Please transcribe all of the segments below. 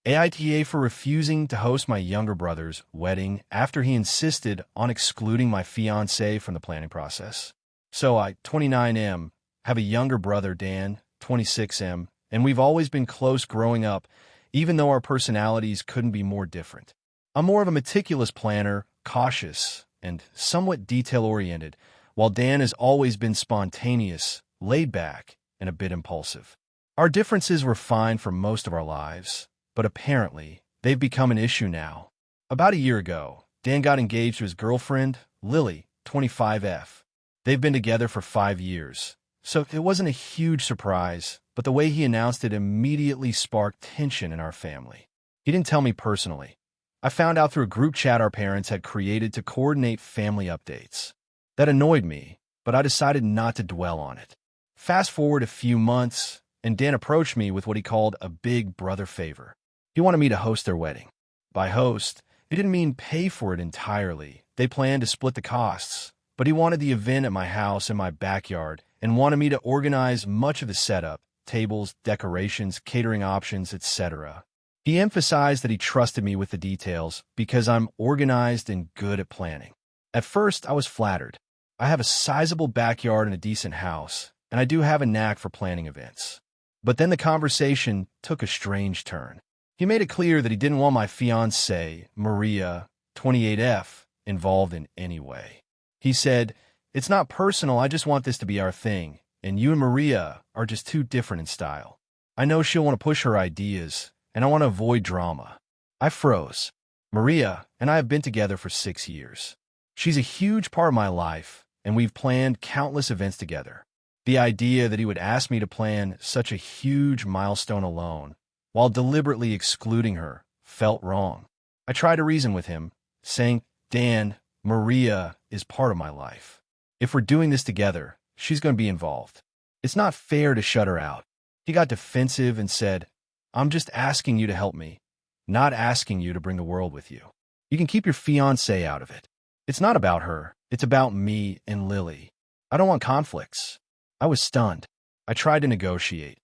AITA for refusing to host my younger brother's wedding after he insisted on excluding my fiancée from the planning process. So I, 29M, have a younger brother, Dan, 26M, and we've always been close growing up, even though our personalities couldn't be more different. I'm more of a meticulous planner, cautious, and somewhat detail-oriented, while Dan has always been spontaneous, laid-back, and a bit impulsive. Our differences were fine for most of our lives, but apparently, they've become an issue now. About a year ago, Dan got engaged to his girlfriend, Lily, 25F. They've been together for 5 years, so it wasn't a huge surprise, but the way he announced it immediately sparked tension in our family. He didn't tell me personally. I found out through a group chat our parents had created to coordinate family updates. That annoyed me, but I decided not to dwell on it. Fast forward a few months, and Dan approached me with what he called a big brother favor. He wanted me to host their wedding. By host, he didn't mean pay for it entirely. They planned to split the costs, but he wanted the event at my house in my backyard and wanted me to organize much of the setup, tables, decorations, catering options, etc. He emphasized that he trusted me with the details because I'm organized and good at planning. At first, I was flattered. I have a sizable backyard and a decent house, and I do have a knack for planning events. But then the conversation took a strange turn. He made it clear that he didn't want my fiancée, Maria, 28F, involved in any way. He said, "It's not personal, I just want this to be our thing, and you and Maria are just too different in style. I know she'll want to push her ideas, and I want to avoid drama." I froze. Maria and I have been together for 6 years. She's a huge part of my life, and we've planned countless events together. The idea that he would ask me to plan such a huge milestone alone, while deliberately excluding her, felt wrong. I tried to reason with him, saying, "Dan, Maria is part of my life. If we're doing this together, she's going to be involved. It's not fair to shut her out." He got defensive and said, "I'm just asking you to help me, not asking you to bring the world with you. You can keep your fiancé out of it. It's not about her, it's about me and Lily. I don't want conflicts." I was stunned. I tried to negotiate.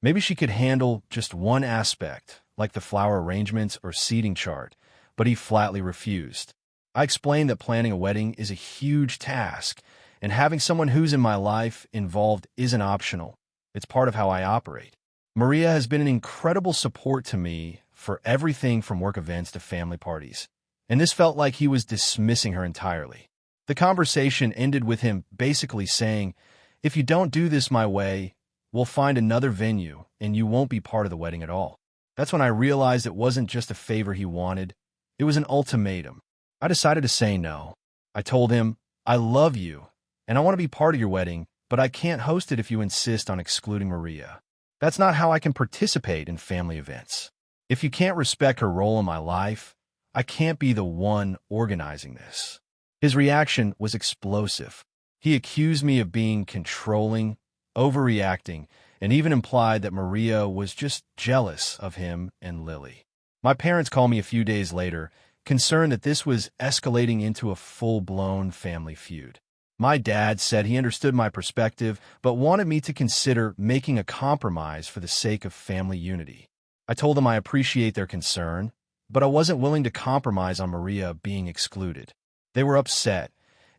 Maybe she could handle just one aspect, like the flower arrangements or seating chart, but he flatly refused. I explained that planning a wedding is a huge task, and having someone who's in my life involved isn't optional. It's part of how I operate. Maria has been an incredible support to me for everything from work events to family parties, and this felt like he was dismissing her entirely. The conversation ended with him basically saying, "If you don't do this my way, we'll find another venue, and you won't be part of the wedding at all." That's when I realized it wasn't just a favor he wanted, it was an ultimatum. I decided to say no. I told him, "I love you, and I want to be part of your wedding, but I can't host it if you insist on excluding Maria. That's not how I can participate in family events. If you can't respect her role in my life, I can't be the one organizing this." His reaction was explosive. He accused me of being controlling, overreacting, and even implied that Maria was just jealous of him and Lily. My parents called me a few days later, concerned that this was escalating into a full-blown family feud. My dad said he understood my perspective, but wanted me to consider making a compromise for the sake of family unity. I told them I appreciate their concern, but I wasn't willing to compromise on Maria being excluded. They were upset,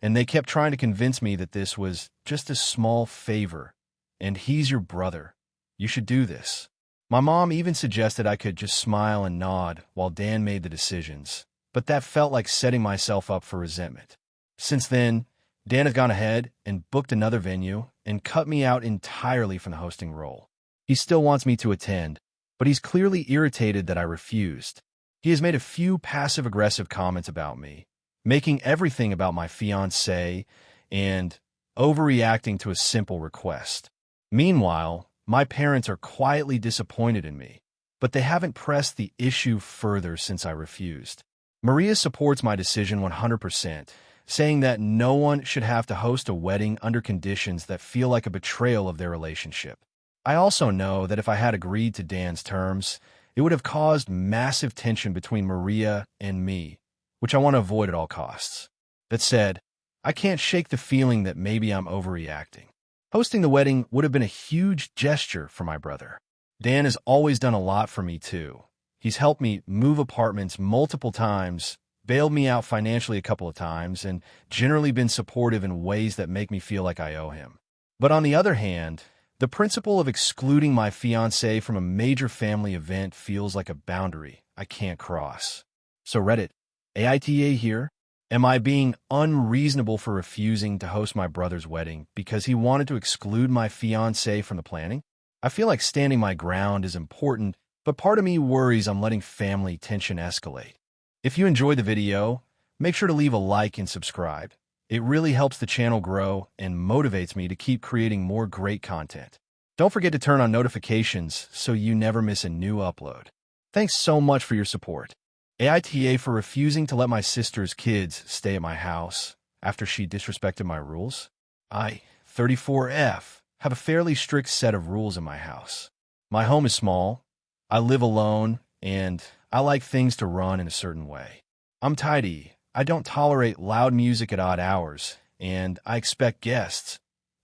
and they kept trying to convince me that this was just a small favor, and he's your brother. You should do this. My mom even suggested I could just smile and nod while Dan made the decisions, but that felt like setting myself up for resentment. Since then, Dan has gone ahead and booked another venue and cut me out entirely from the hosting role. He still wants me to attend, but he's clearly irritated that I refused. He has made a few passive-aggressive comments about me, making everything about my fiancé and overreacting to a simple request. Meanwhile, my parents are quietly disappointed in me, but they haven't pressed the issue further since I refused. Maria supports my decision 100%, saying that no one should have to host a wedding under conditions that feel like a betrayal of their relationship. I also know that if I had agreed to Dan's terms, it would have caused massive tension between Maria and me, which I want to avoid at all costs. That said, I can't shake the feeling that maybe I'm overreacting. Hosting the wedding would have been a huge gesture for my brother. Dan has always done a lot for me too, He's helped me move apartments multiple times, bailed me out financially a couple of times, and generally been supportive in ways that make me feel like I owe him. But on the other hand, the principle of excluding my fiancée from a major family event feels like a boundary I can't cross. So Reddit, AITA here. Am I being unreasonable for refusing to host my brother's wedding because he wanted to exclude my fiancée from the planning? I feel like standing my ground is important, but part of me worries I'm letting family tension escalate. If you enjoyed the video, make sure to leave a like and subscribe. It really helps the channel grow and motivates me to keep creating more great content. Don't forget to turn on notifications so you never miss a new upload. Thanks so much for your support. AITA for refusing to let my sister's kids stay at my house after she disrespected my rules. I, 34F, have a fairly strict set of rules in my house. My home is small, I live alone, and I like things to run in a certain way. I'm tidy, I don't tolerate loud music at odd hours, and I expect guests,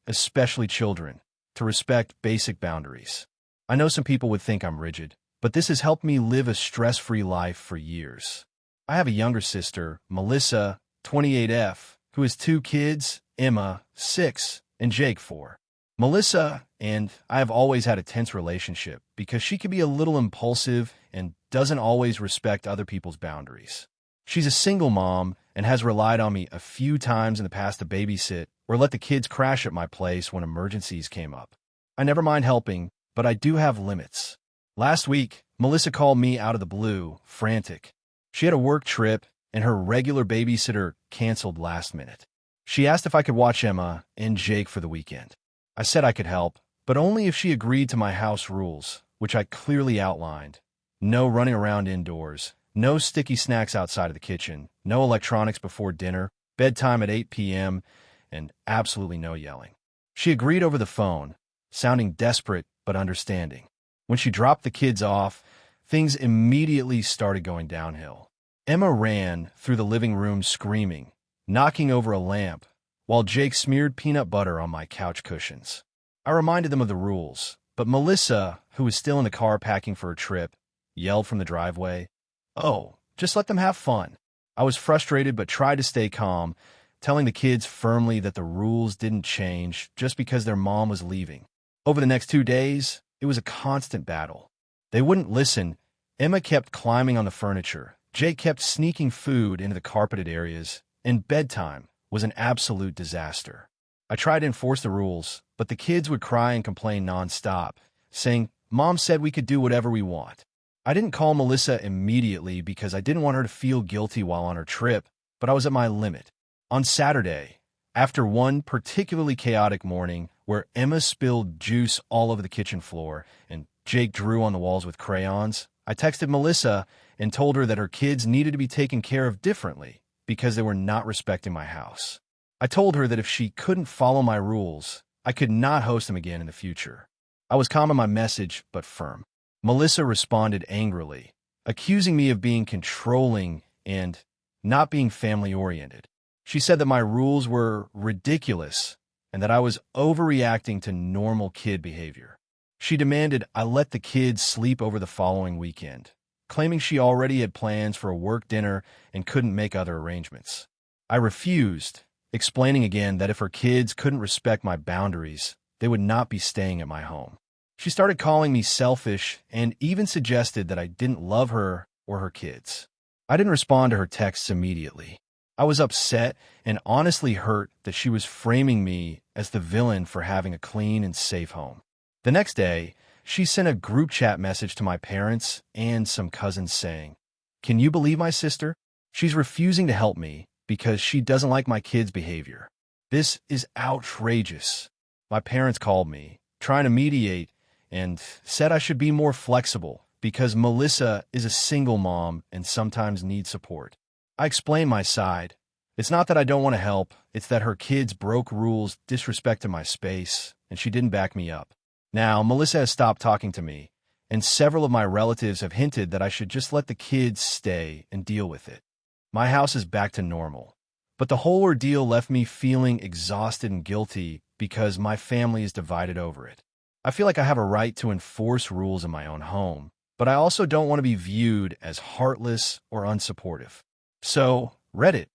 especially children, to respect basic boundaries. I know some people would think I'm rigid, but this has helped me live a stress-free life for years. I have a younger sister, Melissa, 28F, who has 2 kids, Emma, 6, and Jake, 4. Melissa and I have always had a tense relationship because she can be a little impulsive and doesn't always respect other people's boundaries. She's a single mom and has relied on me a few times in the past to babysit or let the kids crash at my place when emergencies came up. I never mind helping, but I do have limits. Last week, Melissa called me out of the blue, frantic. She had a work trip, and her regular babysitter canceled last minute. She asked if I could watch Emma and Jake for the weekend. I said I could help, but only if she agreed to my house rules, which I clearly outlined. No running around indoors, no sticky snacks outside of the kitchen, no electronics before dinner, bedtime at 8 p.m., and absolutely no yelling. She agreed over the phone, sounding desperate but understanding. When she dropped the kids off, things immediately started going downhill. Emma ran through the living room screaming, knocking over a lamp, while Jake smeared peanut butter on my couch cushions. I reminded them of the rules, but Melissa, who was still in the car packing for her trip, yelled from the driveway, "Oh, just let them have fun." I was frustrated but tried to stay calm, telling the kids firmly that the rules didn't change just because their mom was leaving. Over the next 2 days, it was a constant battle. They wouldn't listen. Emma kept climbing on the furniture. Jake kept sneaking food into the carpeted areas, and bedtime was an absolute disaster. I tried to enforce the rules, but the kids would cry and complain nonstop, saying, "Mom said we could do whatever we want." I didn't call Melissa immediately because I didn't want her to feel guilty while on her trip, but I was at my limit. On Saturday, after one particularly chaotic morning where Emma spilled juice all over the kitchen floor and Jake drew on the walls with crayons, I texted Melissa and told her that her kids needed to be taken care of differently because they were not respecting my house. I told her that if she couldn't follow my rules, I could not host them again in the future. I was calm in my message, but firm. Melissa responded angrily, accusing me of being controlling and not being family-oriented. She said that my rules were ridiculous and that I was overreacting to normal kid behavior. She demanded I let the kids sleep over the following weekend, claiming she already had plans for a work dinner and couldn't make other arrangements. I refused, explaining again that if her kids couldn't respect my boundaries, they would not be staying at my home. She started calling me selfish and even suggested that I didn't love her or her kids. I didn't respond to her texts immediately. I was upset and honestly hurt that she was framing me as the villain for having a clean and safe home. The next day, she sent a group chat message to my parents and some cousins saying, "Can you believe my sister? She's refusing to help me because she doesn't like my kids' behavior. This is outrageous." My parents called me, trying to mediate, and said I should be more flexible because Melissa is a single mom and sometimes needs support. I explained my side. It's not that I don't want to help, it's that her kids broke rules, disrespected my space, and she didn't back me up. Now, Melissa has stopped talking to me, and several of my relatives have hinted that I should just let the kids stay and deal with it. My house is back to normal, but the whole ordeal left me feeling exhausted and guilty because my family is divided over it. I feel like I have a right to enforce rules in my own home, but I also don't want to be viewed as heartless or unsupportive. So, Reddit,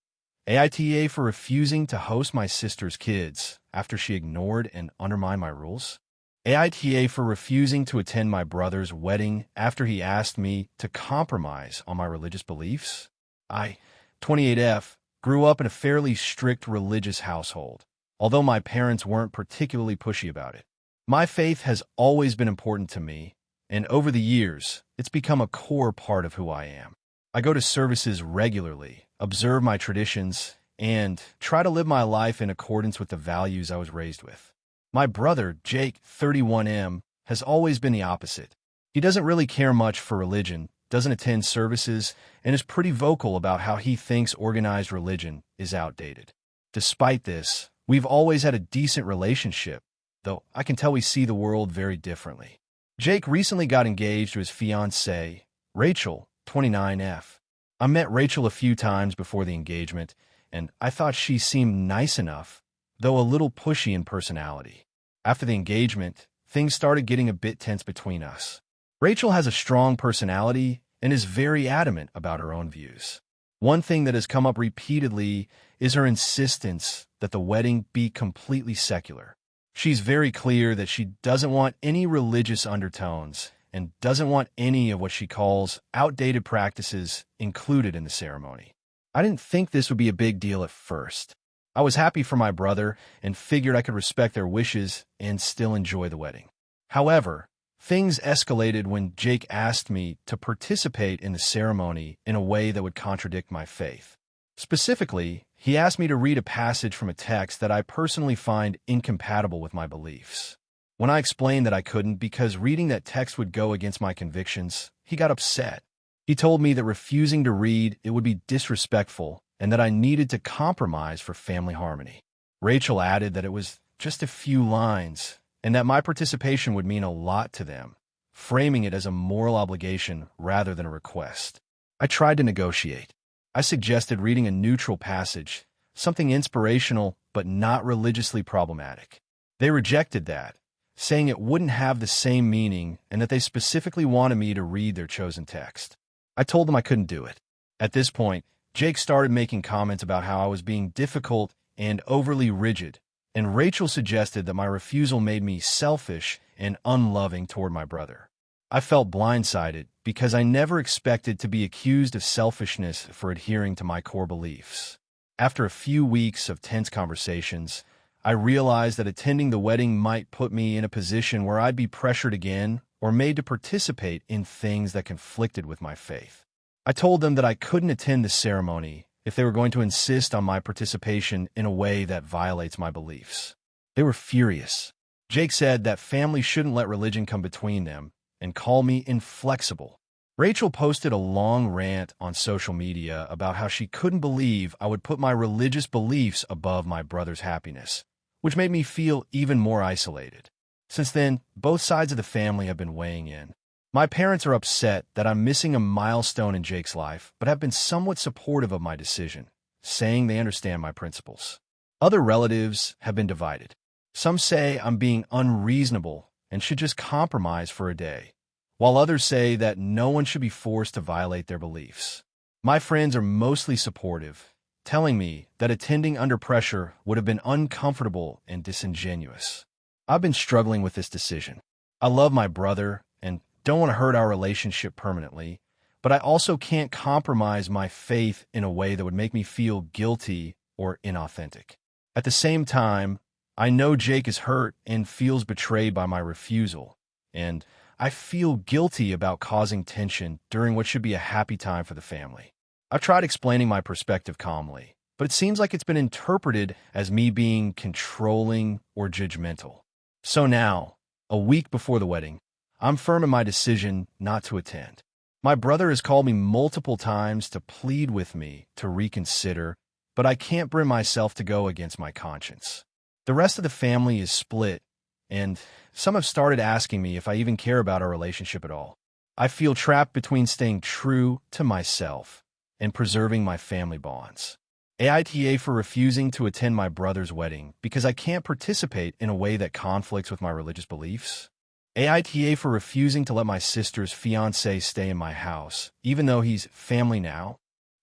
AITA for refusing to host my sister's kids after she ignored and undermined my rules. AITA for refusing to attend my brother's wedding after he asked me to compromise on my religious beliefs. I, 28F, grew up in a fairly strict religious household, although my parents weren't particularly pushy about it. My faith has always been important to me, and over the years, it's become a core part of who I am. I go to services regularly, observe my traditions, and try to live my life in accordance with the values I was raised with. My brother, Jake, 31M, has always been the opposite. He doesn't really care much for religion, doesn't attend services, and is pretty vocal about how he thinks organized religion is outdated. Despite this, we've always had a decent relationship, though I can tell we see the world very differently. Jake recently got engaged to his fiancée, Rachel, 29F. I met Rachel a few times before the engagement, and I thought she seemed nice enough, though a little pushy in personality. After the engagement, things started getting a bit tense between us. Rachel has a strong personality and is very adamant about her own views. One thing that has come up repeatedly is her insistence that the wedding be completely secular. She's very clear that she doesn't want any religious undertones and doesn't want any of what she calls outdated practices included in the ceremony. I didn't think this would be a big deal at first. I was happy for my brother and figured I could respect their wishes and still enjoy the wedding. However, things escalated when Jake asked me to participate in the ceremony in a way that would contradict my faith. Specifically, he asked me to read a passage from a text that I personally find incompatible with my beliefs. When I explained that I couldn't because reading that text would go against my convictions, he got upset. He told me that refusing to read it would be disrespectful and that I needed to compromise for family harmony. Rachel added that it was just a few lines and that my participation would mean a lot to them, framing it as a moral obligation rather than a request. I tried to negotiate. I suggested reading a neutral passage, something inspirational but not religiously problematic. They rejected that, saying it wouldn't have the same meaning and that they specifically wanted me to read their chosen text. I told them I couldn't do it. At this point, Jake started making comments about how I was being difficult and overly rigid, and Rachel suggested that my refusal made me selfish and unloving toward my brother. I felt blindsided because I never expected to be accused of selfishness for adhering to my core beliefs. After a few weeks of tense conversations, I realized that attending the wedding might put me in a position where I'd be pressured again or made to participate in things that conflicted with my faith. I told them that I couldn't attend the ceremony if they were going to insist on my participation in a way that violates my beliefs. They were furious. Jake said that family shouldn't let religion come between them and call me inflexible. Rachel posted a long rant on social media about how she couldn't believe I would put my religious beliefs above my brother's happiness, which made me feel even more isolated. Since then, both sides of the family have been weighing in. My parents are upset that I'm missing a milestone in Jake's life, but have been somewhat supportive of my decision, saying they understand my principles. Other relatives have been divided. Some say I'm being unreasonable and should just compromise for a day, while others say that no one should be forced to violate their beliefs. My friends are mostly supportive, telling me that attending under pressure would have been uncomfortable and disingenuous. I've been struggling with this decision. I love my brother and don't want to hurt our relationship permanently, but I also can't compromise my faith in a way that would make me feel guilty or inauthentic. At the same time, I know Jake is hurt and feels betrayed by my refusal, and I feel guilty about causing tension during what should be a happy time for the family. I've tried explaining my perspective calmly, but it seems like it's been interpreted as me being controlling or judgmental. So now, a week before the wedding, I'm firm in my decision not to attend. My brother has called me multiple times to plead with me to reconsider, but I can't bring myself to go against my conscience. The rest of the family is split, and some have started asking me if I even care about our relationship at all. I feel trapped between staying true to myself and preserving my family bonds. AITA for refusing to attend my brother's wedding because I can't participate in a way that conflicts with my religious beliefs. AITA for refusing to let my sister's fiancé stay in my house, even though he's family now.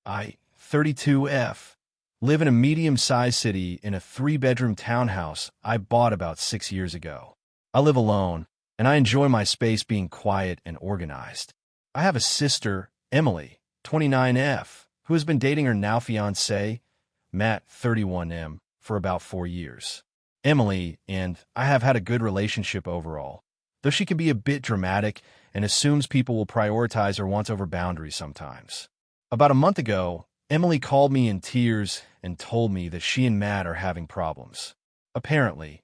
I, 32F, live in a medium-sized city in a 3-bedroom townhouse I bought about 6 years ago. I live alone, and I enjoy my space being quiet and organized. I have a sister, Emily, 29F, who has been dating her now fiancé, Matt, 31M, for about 4 years. Emily and I have had a good relationship overall, though she can be a bit dramatic and assumes people will prioritize her wants over boundaries sometimes. About a month ago, Emily called me in tears and told me that she and Matt are having problems. Apparently,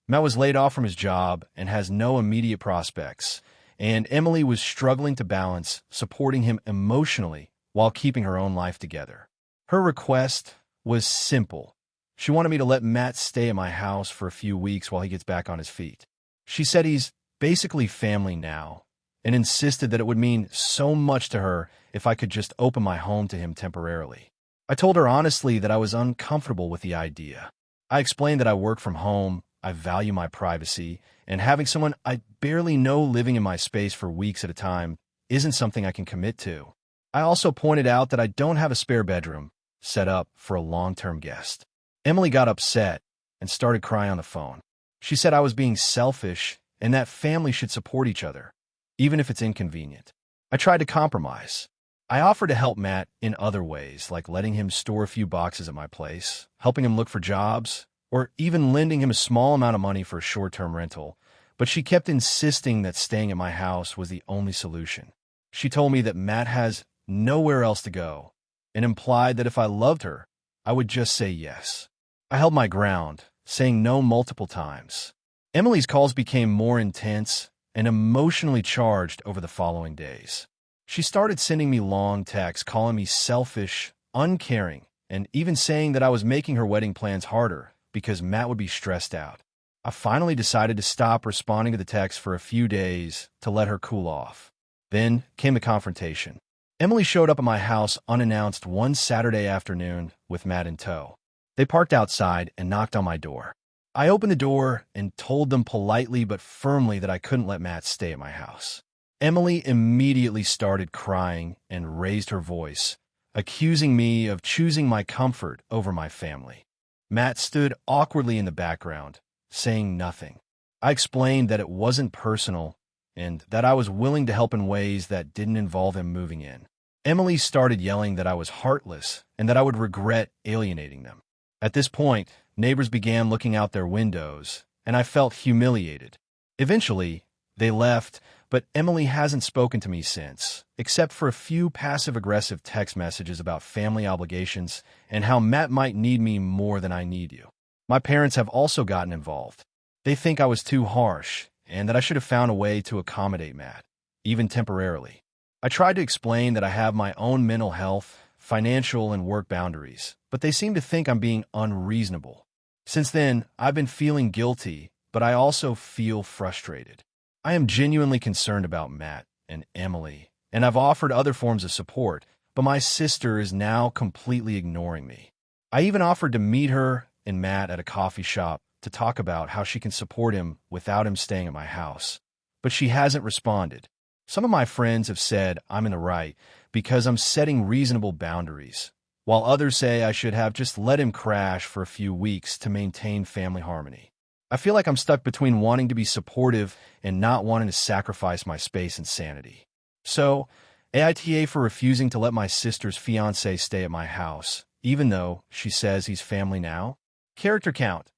Matt was laid off from his job and has no immediate prospects, and Emily was struggling to balance supporting him emotionally while keeping her own life together. Her request was simple. She wanted me to let Matt stay at my house for a few weeks while he gets back on his feet. She said he's basically family now, and insisted that it would mean so much to her if I could just open my home to him temporarily. I told her honestly that I was uncomfortable with the idea. I explained that I work from home, I value my privacy, and having someone I barely know living in my space for weeks at a time isn't something I can commit to. I also pointed out that I don't have a spare bedroom set up for a long-term guest. Emily got upset and started crying on the phone. She said I was being selfish and that family should support each other, even if it's inconvenient. I tried to compromise. I offered to help Matt in other ways, like letting him store a few boxes at my place, helping him look for jobs, or even lending him a small amount of money for a short-term rental, but she kept insisting that staying at my house was the only solution. She told me that Matt has nowhere else to go, and implied that if I loved her, I would just say yes. I held my ground, saying no multiple times. Emily's calls became more intense and emotionally charged over the following days. She started sending me long texts calling me selfish, uncaring, and even saying that I was making her wedding plans harder because Matt would be stressed out. I finally decided to stop responding to the text for a few days to let her cool off. Then came the confrontation. Emily showed up at my house unannounced one Saturday afternoon with Matt in tow. They parked outside and knocked on my door. I opened the door and told them politely but firmly that I couldn't let Matt stay at my house. Emily immediately started crying and raised her voice, accusing me of choosing my comfort over my family. Matt stood awkwardly in the background, saying nothing. I explained that it wasn't personal and that I was willing to help in ways that didn't involve him moving in. Emily started yelling that I was heartless and that I would regret alienating them. At this point, neighbors began looking out their windows, and I felt humiliated. Eventually, they left, but Emily hasn't spoken to me since, except for a few passive-aggressive text messages about family obligations and how Matt might need me more than I need you. My parents have also gotten involved. They think I was too harsh and that I should have found a way to accommodate Matt, even temporarily. I tried to explain that I have my own mental health, financial, and work boundaries, but they seem to think I'm being unreasonable. Since then, I've been feeling guilty, but I also feel frustrated. I am genuinely concerned about Matt and Emily, and I've offered other forms of support, but my sister is now completely ignoring me. I even offered to meet her and Matt at a coffee shop to talk about how she can support him without him staying at my house, but she hasn't responded. Some of my friends have said I'm in the right because I'm setting reasonable boundaries, while others say I should have just let him crash for a few weeks to maintain family harmony. I feel like I'm stuck between wanting to be supportive and not wanting to sacrifice my space and sanity. So, AITA for refusing to let my sister's fiancé stay at my house, even though she says he's family now. Character count,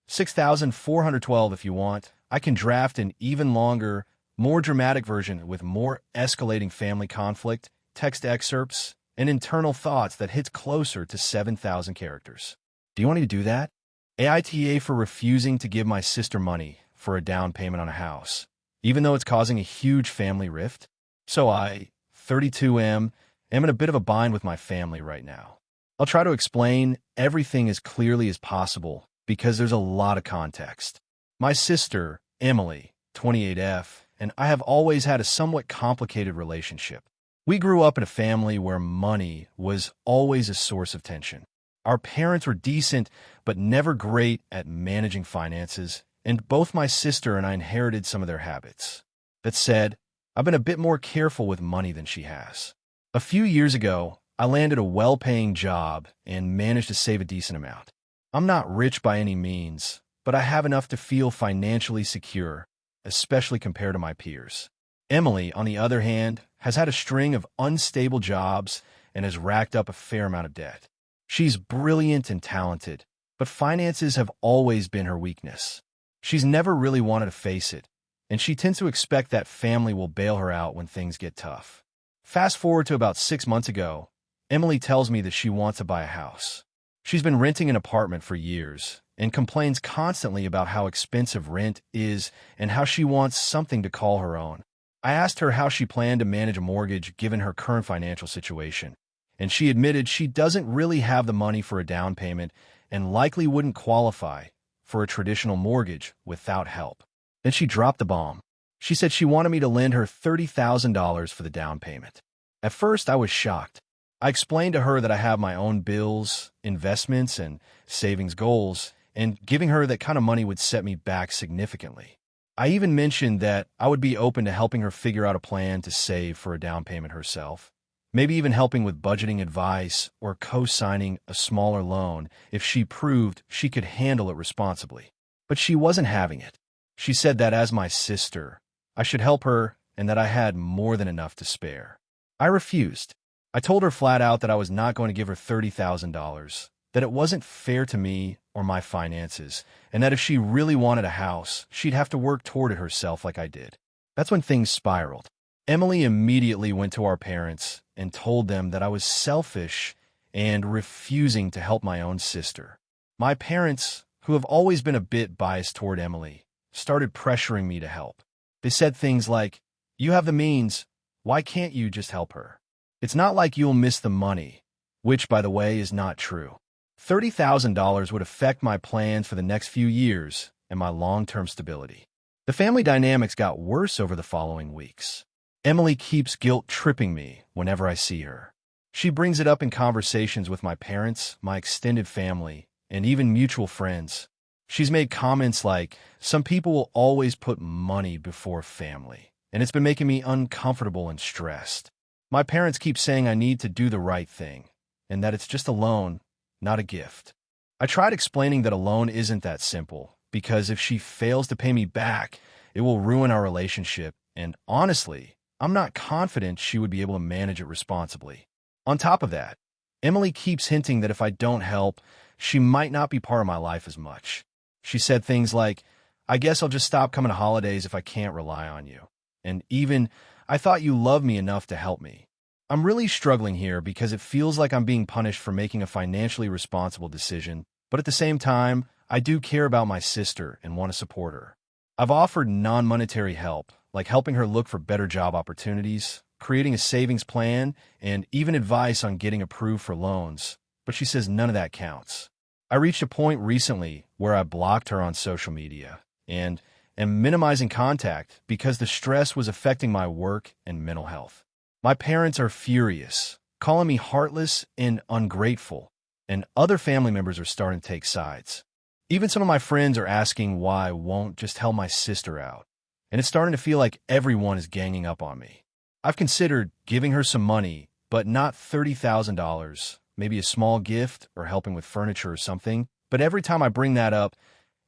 6,412 if you want. I can draft an even longer, more dramatic version with more escalating family conflict, text excerpts, and internal thoughts that hits closer to 7,000 characters. Do you want me to do that? AITA for refusing to give my sister money for a down payment on a house, even though it's causing a huge family rift. So I, 32M, am in a bit of a bind with my family right now. I'll try to explain everything as clearly as possible because there's a lot of context. My sister, Emily, 28F, and I have always had a somewhat complicated relationship. We grew up in a family where money was always a source of tension. Our parents were decent, but never great at managing finances, and both my sister and I inherited some of their habits. That said, I've been a bit more careful with money than she has. A few years ago, I landed a well-paying job and managed to save a decent amount. I'm not rich by any means, but I have enough to feel financially secure, especially compared to my peers. Emily, on the other hand, has had a string of unstable jobs and has racked up a fair amount of debt. She's brilliant and talented, but finances have always been her weakness. She's never really wanted to face it, and she tends to expect that family will bail her out when things get tough. Fast forward to about 6 months ago, Emily tells me that she wants to buy a house. She's been renting an apartment for years and complains constantly about how expensive rent is and how she wants something to call her own. I asked her how she planned to manage a mortgage given her current financial situation, and she admitted she doesn't really have the money for a down payment and likely wouldn't qualify for a traditional mortgage without help. Then she dropped the bomb. She said she wanted me to lend her $30,000 for the down payment. At first, I was shocked. I explained to her that I have my own bills, investments, and savings goals, and giving her that kind of money would set me back significantly. I even mentioned that I would be open to helping her figure out a plan to save for a down payment herself, maybe even helping with budgeting advice or co-signing a smaller loan if she proved she could handle it responsibly. But she wasn't having it. She said that as my sister, I should help her and that I had more than enough to spare. I refused. I told her flat out that I was not going to give her $30,000, that it wasn't fair to me or my finances, and that if she really wanted a house, she'd have to work toward it herself like I did. That's when things spiraled. Emily immediately went to our parents and told them that I was selfish and refusing to help my own sister. My parents, who have always been a bit biased toward Emily, started pressuring me to help. They said things like, "You have the means, why can't you just help her? It's not like you'll miss the money," which, by the way, is not true. $30,000 would affect my plans for the next few years and my long-term stability. The family dynamics got worse over the following weeks. Emily keeps guilt-tripping me whenever I see her. She brings it up in conversations with my parents, my extended family, and even mutual friends. She's made comments like, "Some people will always put money before family," and it's been making me uncomfortable and stressed. My parents keep saying I need to do the right thing, and that it's just a loan, not a gift. I tried explaining that a loan isn't that simple, because if she fails to pay me back, it will ruin our relationship, and honestly, I'm not confident she would be able to manage it responsibly. On top of that, Emily keeps hinting that if I don't help, she might not be part of my life as much. She said things like, "I guess I'll just stop coming to holidays if I can't rely on you." And even, "I thought you loved me enough to help me." I'm really struggling here because it feels like I'm being punished for making a financially responsible decision, but at the same time, I do care about my sister and want to support her. I've offered non-monetary help, like helping her look for better job opportunities, creating a savings plan, and even advice on getting approved for loans, but she says none of that counts. I reached a point recently where I blocked her on social media and am minimizing contact because the stress was affecting my work and mental health. My parents are furious, calling me heartless and ungrateful, and other family members are starting to take sides. Even some of my friends are asking why I won't just help my sister out, and it's starting to feel like everyone is ganging up on me. I've considered giving her some money, but not $30,000, maybe a small gift or helping with furniture or something, but every time I bring that up,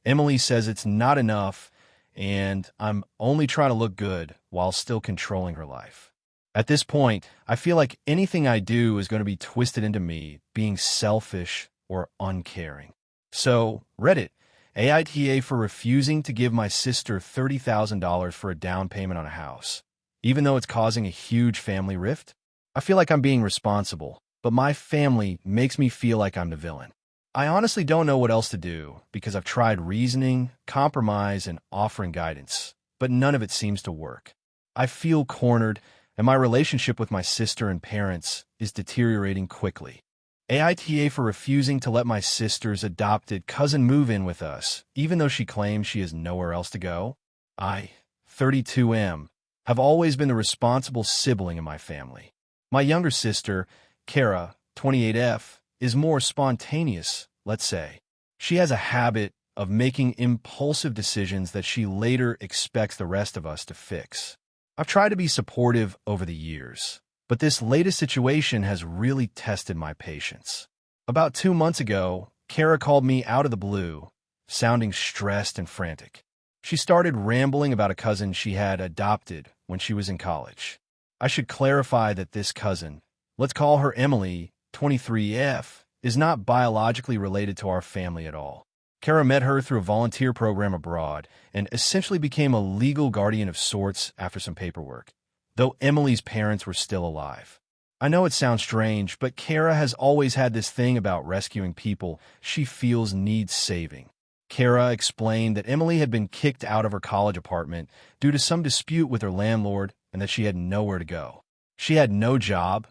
Emily says it's not enough, and I'm only trying to look good while still controlling her life. At this point, I feel like anything I do is going to be twisted into me being selfish or uncaring. So, Reddit, AITA for refusing to give my sister $30,000 for a down payment on a house, even though it's causing a huge family rift? I feel like I'm being responsible, but my family makes me feel like I'm the villain. I honestly don't know what else to do because I've tried reasoning, compromise, and offering guidance, but none of it seems to work. I feel cornered, and my relationship with my sister and parents is deteriorating quickly. AITA for refusing to let my sister's adopted cousin move in with us, even though she claims she has nowhere else to go. I, 32M, have always been the responsible sibling in my family. My younger sister, Kara, 28F, is more spontaneous, let's say. She has a habit of making impulsive decisions that she later expects the rest of us to fix. I've tried to be supportive over the years, but this latest situation has really tested my patience. About 2 months ago, Kara called me out of the blue, sounding stressed and frantic. She started rambling about a cousin she had adopted when she was in college. I should clarify that this cousin, let's call her Emily, 23F, is not biologically related to our family at all. Kara met her through a volunteer program abroad and essentially became a legal guardian of sorts after some paperwork, though Emily's parents were still alive. I know it sounds strange, but Kara has always had this thing about rescuing people she feels needs saving. Kara explained that Emily had been kicked out of her college apartment due to some dispute with her landlord and that she had nowhere to go. She had no job,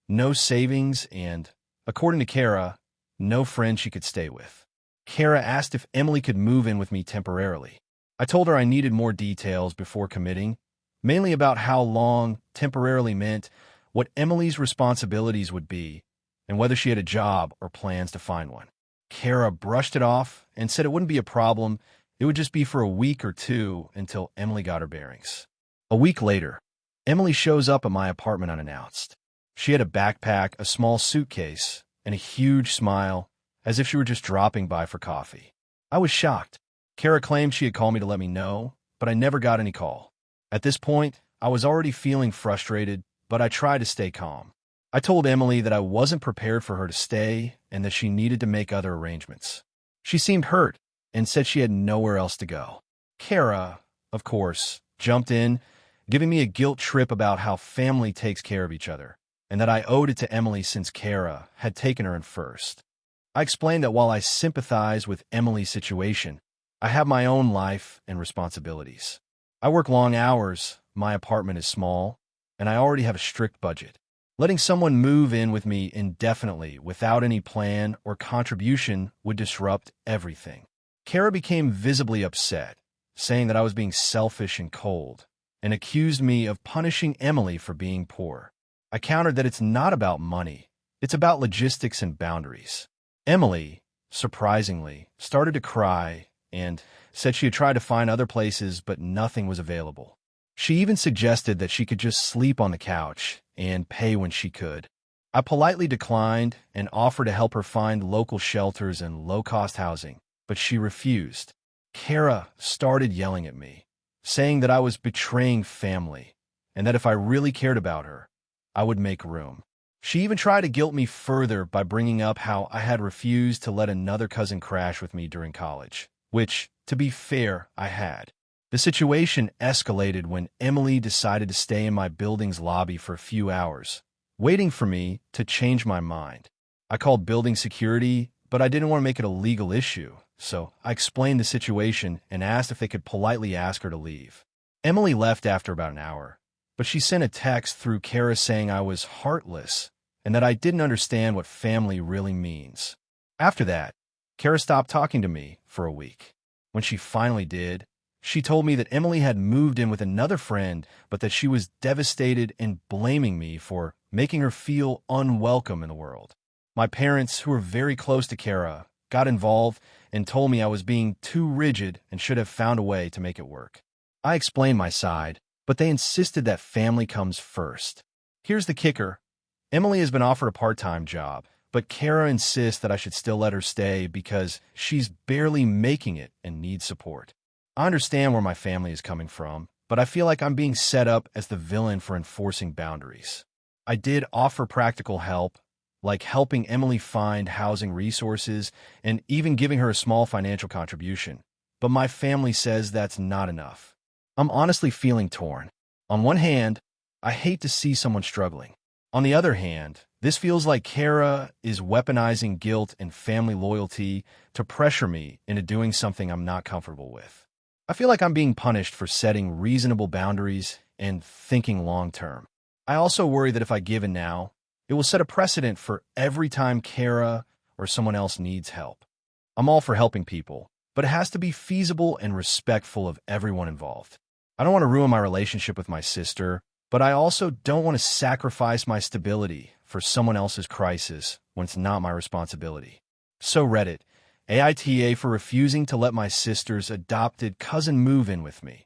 no savings, and, according to Kara, no friend she could stay with. Kara asked if Emily could move in with me temporarily. I told her I needed more details before committing, mainly about how long temporarily meant, what Emily's responsibilities would be, and whether she had a job or plans to find one. Kara brushed it off and said it wouldn't be a problem. It would just be for a week or two until Emily got her bearings. A week later, Emily shows up at my apartment unannounced. She had a backpack, a small suitcase, and a huge smile, as if she were just dropping by for coffee. I was shocked. Kara claimed she had called me to let me know, but I never got any call. At this point, I was already feeling frustrated, but I tried to stay calm. I told Emily that I wasn't prepared for her to stay and that she needed to make other arrangements. She seemed hurt and said she had nowhere else to go. Kara, of course, jumped in, giving me a guilt trip about how family takes care of each other, and that I owed it to Emily since Kara had taken her in first. I explained that while I sympathize with Emily's situation, I have my own life and responsibilities. I work long hours, my apartment is small, and I already have a strict budget. Letting someone move in with me indefinitely without any plan or contribution would disrupt everything. Kara became visibly upset, saying that I was being selfish and cold, and accused me of punishing Emily for being poor. I countered that it's not about money, it's about logistics and boundaries. Emily, surprisingly, started to cry and said she had tried to find other places but nothing was available. She even suggested that she could just sleep on the couch and pay when she could. I politely declined and offered to help her find local shelters and low-cost housing, but she refused. Kara started yelling at me, saying that I was betraying family and that if I really cared about her, I would make room. She even tried to guilt me further by bringing up how I had refused to let another cousin crash with me during college, which, to be fair, I had. The situation escalated when Emily decided to stay in my building's lobby for a few hours, waiting for me to change my mind. I called building security, but I didn't want to make it a legal issue, so I explained the situation and asked if they could politely ask her to leave. Emily left after about an hour, but she sent a text through Kara saying I was heartless and that I didn't understand what family really means. After that, Kara stopped talking to me for a week. When she finally did, she told me that Emily had moved in with another friend, but that she was devastated and blaming me for making her feel unwelcome in the world. My parents, who were very close to Kara, got involved and told me I was being too rigid and should have found a way to make it work. I explained my side, but they insisted that family comes first. Here's the kicker. Emily has been offered a part-time job, but Kara insists that I should still let her stay because she's barely making it and needs support. I understand where my family is coming from, but I feel like I'm being set up as the villain for enforcing boundaries. I did offer practical help, like helping Emily find housing resources and even giving her a small financial contribution, but my family says that's not enough. I'm honestly feeling torn. On one hand, I hate to see someone struggling. On the other hand, this feels like Kara is weaponizing guilt and family loyalty to pressure me into doing something I'm not comfortable with. I feel like I'm being punished for setting reasonable boundaries and thinking long-term. I also worry that if I give in now, it will set a precedent for every time Kara or someone else needs help. I'm all for helping people, but it has to be feasible and respectful of everyone involved. I don't want to ruin my relationship with my sister, but I also don't want to sacrifice my stability for someone else's crisis when it's not my responsibility. So Reddit, AITA for refusing to let my sister's adopted cousin move in with me.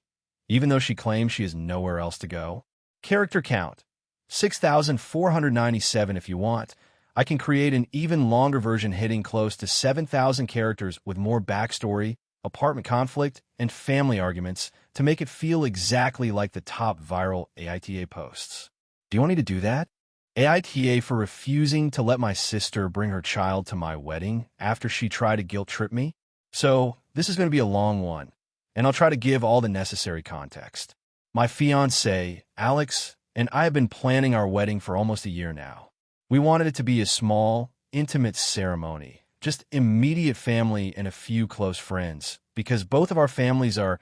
even though she claims she has nowhere else to go. Character count, 6,497 if you want. I can create an even longer version hitting close to 7,000 characters with more backstory, apartment conflict, and family arguments to make it feel exactly like the top viral AITA posts. Do you want me to do that? AITA for refusing to let my sister bring her child to my wedding after she tried to guilt trip me? So, this is going to be a long one, and I'll try to give all the necessary context. My fiancé, Alex, and I have been planning our wedding for almost a year now. We wanted it to be a small, intimate ceremony, just immediate family and a few close friends, because both of our families are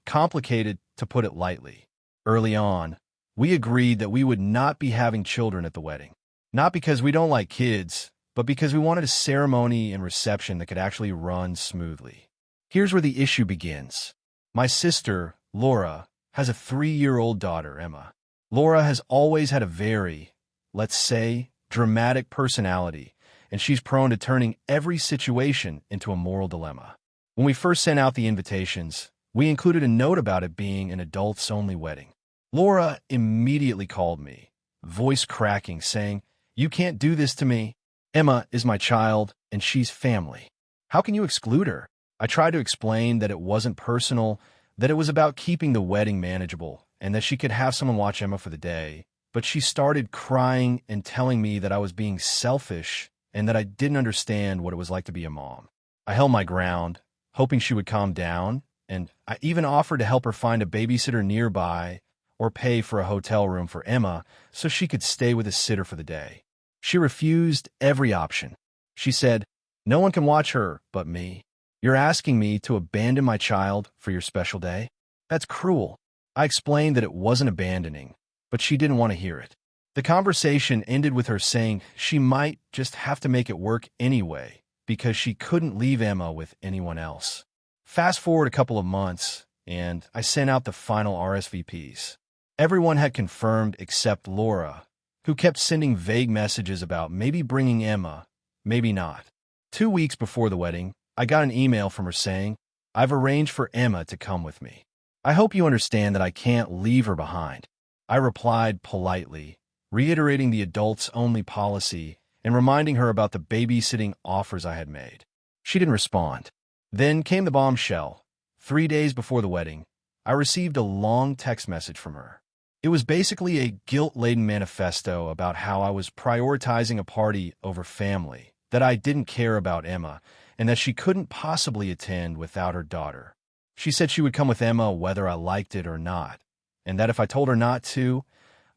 complicated, to put it lightly. Early on, we agreed that we would not be having children at the wedding. Not because we don't like kids, but because we wanted a ceremony and reception that could actually run smoothly. Here's where the issue begins. My sister, Laura, has a 3-year-old daughter, Emma. Laura has always had a very, let's say, dramatic personality, and she's prone to turning every situation into a moral dilemma. When we first sent out the invitations, we included a note about it being an adults-only wedding. Laura immediately called me, voice cracking, saying, "You can't do this to me. Emma is my child, and she's family. How can you exclude her?" I tried to explain that it wasn't personal, that it was about keeping the wedding manageable, and that she could have someone watch Emma for the day. But she started crying and telling me that I was being selfish and that I didn't understand what it was like to be a mom. I held my ground, hoping she would calm down, and I even offered to help her find a babysitter nearby or pay for a hotel room for Emma so she could stay with a sitter for the day. She refused every option. She said, "No one can watch her but me. You're asking me to abandon my child for your special day? That's cruel." I explained that it wasn't abandoning, but she didn't want to hear it. The conversation ended with her saying she might just have to make it work anyway because she couldn't leave Emma with anyone else. Fast forward a couple of months, and I sent out the final RSVPs. Everyone had confirmed except Laura, who kept sending vague messages about maybe bringing Emma, maybe not. 2 weeks before the wedding, I got an email from her saying, "I've arranged for Emma to come with me. I hope you understand that I can't leave her behind." I replied politely, reiterating the adults-only policy and reminding her about the babysitting offers I had made. She didn't respond. Then came the bombshell. 3 days before the wedding, I received a long text message from her. It was basically a guilt-laden manifesto about how I was prioritizing a party over family, that I didn't care about Emma, and that she couldn't possibly attend without her daughter. She said she would come with Emma whether I liked it or not, and that if I told her not to,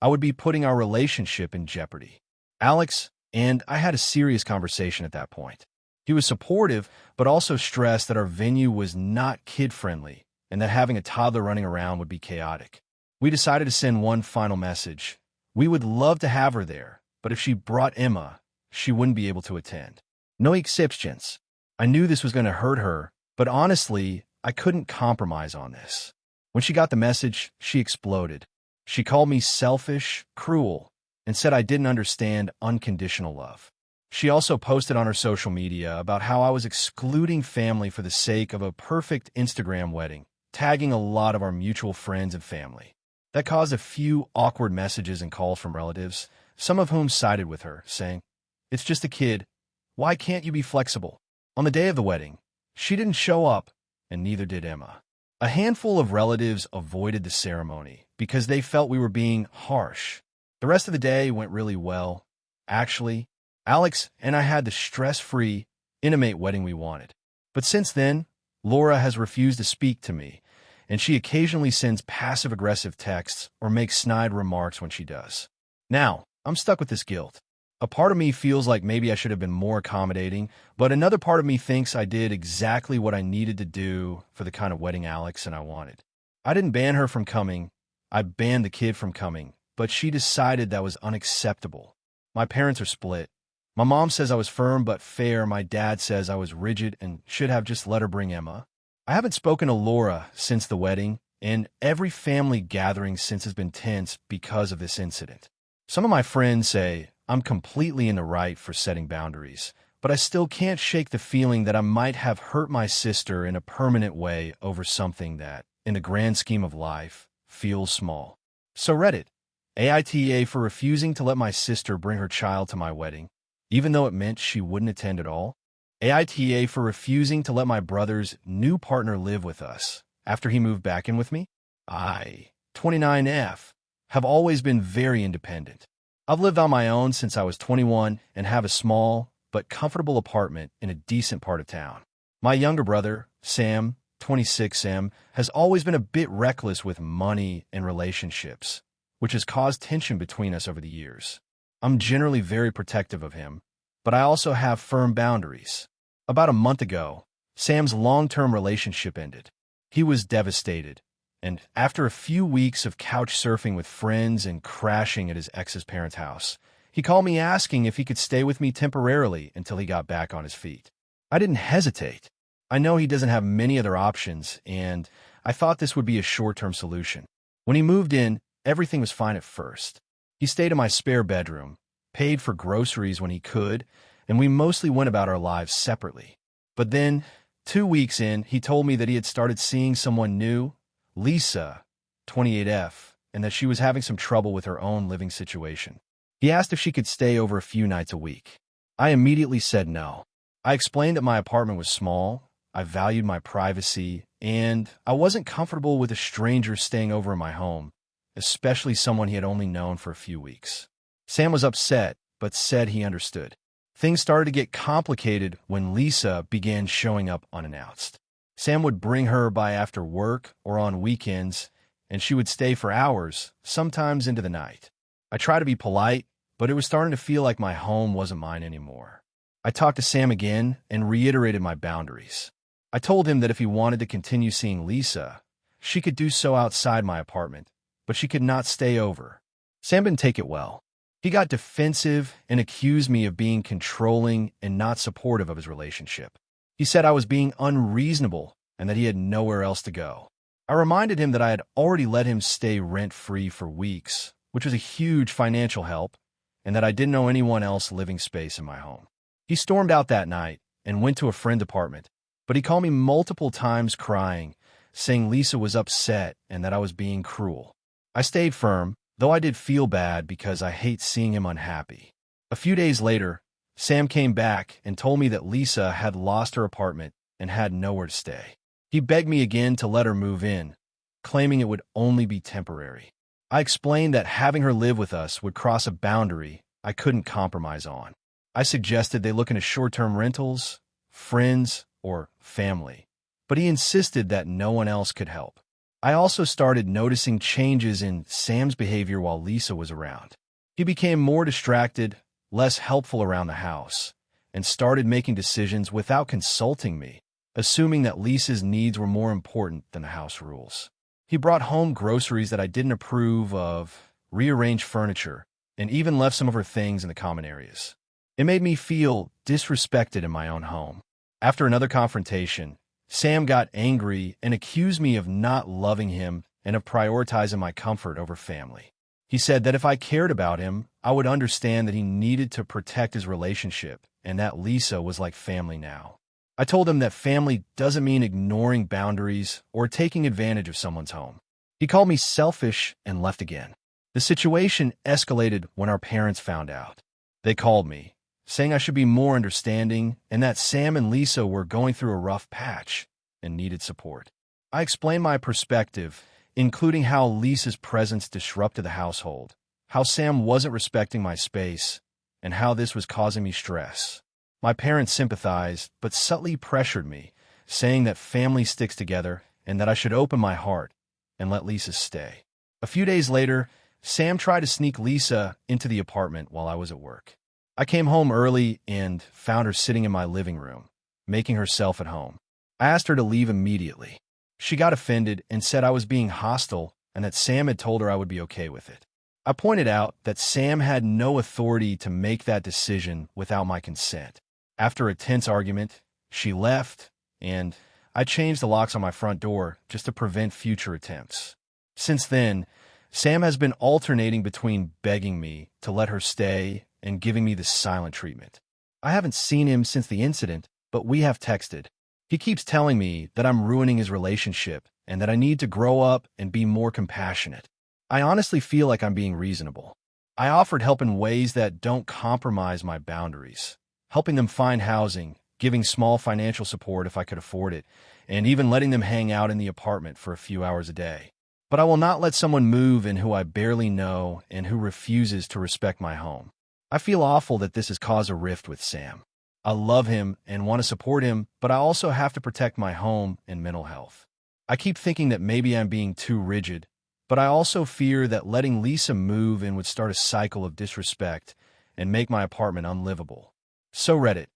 I would be putting our relationship in jeopardy. Alex and I had a serious conversation at that point. He was supportive, but also stressed that our venue was not kid-friendly and that having a toddler running around would be chaotic. We decided to send one final message. We would love to have her there, but if she brought Emma, she wouldn't be able to attend. No exceptions. I knew this was going to hurt her, but honestly, I couldn't compromise on this. When she got the message, she exploded. She called me selfish, cruel, and said I didn't understand unconditional love. She also posted on her social media about how I was excluding family for the sake of a perfect Instagram wedding, tagging a lot of our mutual friends and family. That caused a few awkward messages and calls from relatives, some of whom sided with her, saying, "It's just a kid. Why can't you be flexible?" On the day of the wedding, she didn't show up, and neither did Emma. A handful of relatives avoided the ceremony because they felt we were being harsh. The rest of the day went really well. Actually, Alex and I had the stress-free, intimate wedding we wanted. But since then, Laura has refused to speak to me, and she occasionally sends passive-aggressive texts or makes snide remarks when she does. Now, I'm stuck with this guilt. A part of me feels like maybe I should have been more accommodating, but another part of me thinks I did exactly what I needed to do for the kind of wedding Alex and I wanted. I didn't ban her from coming. I banned the kid from coming, but she decided that was unacceptable. My parents are split. My mom says I was firm but fair. My dad says I was rigid and should have just let her bring Emma. I haven't spoken to Laura since the wedding, and every family gathering since has been tense because of this incident. Some of my friends say I'm completely in the right for setting boundaries, but I still can't shake the feeling that I might have hurt my sister in a permanent way over something that in the grand scheme of life, feels small. So Reddit, AITA for refusing to let my sister bring her child to my wedding, even though it meant she wouldn't attend at all. AITA for refusing to let my brother's new partner live with us after he moved back in with me. I, 29F, have always been very independent. I've lived on my own since I was 21 and have a small but comfortable apartment in a decent part of town. My younger brother, Sam, 26M, has always been a bit reckless with money and relationships, which has caused tension between us over the years. I'm generally very protective of him, but I also have firm boundaries. About a month ago, Sam's long-term relationship ended. He was devastated, and after a few weeks of couch surfing with friends and crashing at his ex's parents' house, he called me asking if he could stay with me temporarily until he got back on his feet. I didn't hesitate. I know he doesn't have many other options, and I thought this would be a short-term solution. When he moved in, everything was fine at first. He stayed in my spare bedroom, paid for groceries when he could, and we mostly went about our lives separately. But then, 2 weeks in, he told me that he had started seeing someone new, Lisa, 28F, and that she was having some trouble with her own living situation. He asked if she could stay over a few nights a week. I immediately said no. I explained that my apartment was small, I valued my privacy, and I wasn't comfortable with a stranger staying over in my home, especially someone he had only known for a few weeks. Sam was upset, but said he understood. Things started to get complicated when Lisa began showing up unannounced. Sam would bring her by after work or on weekends, and she would stay for hours, sometimes into the night. I tried to be polite, but it was starting to feel like my home wasn't mine anymore. I talked to Sam again and reiterated my boundaries. I told him that if he wanted to continue seeing Lisa, she could do so outside my apartment, but she could not stay over. Sam didn't take it well. He got defensive and accused me of being controlling and not supportive of his relationship. He said I was being unreasonable and that he had nowhere else to go. I reminded him that I had already let him stay rent-free for weeks, which was a huge financial help, and that I didn't know anyone else living space in my home. He stormed out that night and went to a friend's apartment, but he called me multiple times crying, saying Lisa was upset and that I was being cruel. I stayed firm, though I did feel bad because I hate seeing him unhappy. A few days later, Sam came back and told me that Lisa had lost her apartment and had nowhere to stay. He begged me again to let her move in, claiming it would only be temporary. I explained that having her live with us would cross a boundary I couldn't compromise on. I suggested they look into short-term rentals, friends, or family, but he insisted that no one else could help. I also started noticing changes in Sam's behavior while Lisa was around. He became more distracted, less helpful around the house, and started making decisions without consulting me, assuming that Lisa's needs were more important than the house rules. He brought home groceries that I didn't approve of, rearranged furniture, and even left some of her things in the common areas. It made me feel disrespected in my own home. After another confrontation, Sam got angry and accused me of not loving him and of prioritizing my comfort over family. He said that if I cared about him, I would understand that he needed to protect his relationship and that Lisa was like family now. I told him that family doesn't mean ignoring boundaries or taking advantage of someone's home. He called me selfish and left again. The situation escalated when our parents found out. They called me, saying I should be more understanding and that Sam and Lisa were going through a rough patch and needed support. I explained my perspective, including how Lisa's presence disrupted the household, how Sam wasn't respecting my space, and how this was causing me stress. My parents sympathized, but subtly pressured me, saying that family sticks together and that I should open my heart and let Lisa stay. A few days later, Sam tried to sneak Lisa into the apartment while I was at work. I came home early and found her sitting in my living room, making herself at home. I asked her to leave immediately. She got offended and said I was being hostile and that Sam had told her I would be okay with it. I pointed out that Sam had no authority to make that decision without my consent. After a tense argument, she left, and I changed the locks on my front door just to prevent future attempts. Since then, Sam has been alternating between begging me to let her stay and giving me the silent treatment. I haven't seen him since the incident, but we have texted. He keeps telling me that I'm ruining his relationship and that I need to grow up and be more compassionate. I honestly feel like I'm being reasonable. I offered help in ways that don't compromise my boundaries, helping them find housing, giving small financial support if I could afford it, and even letting them hang out in the apartment for a few hours a day. But I will not let someone move in who I barely know and who refuses to respect my home. I feel awful that this has caused a rift with Sam. I love him and want to support him, but I also have to protect my home and mental health. I keep thinking that maybe I'm being too rigid, but I also fear that letting Lisa move in would start a cycle of disrespect and make my apartment unlivable. So Reddit,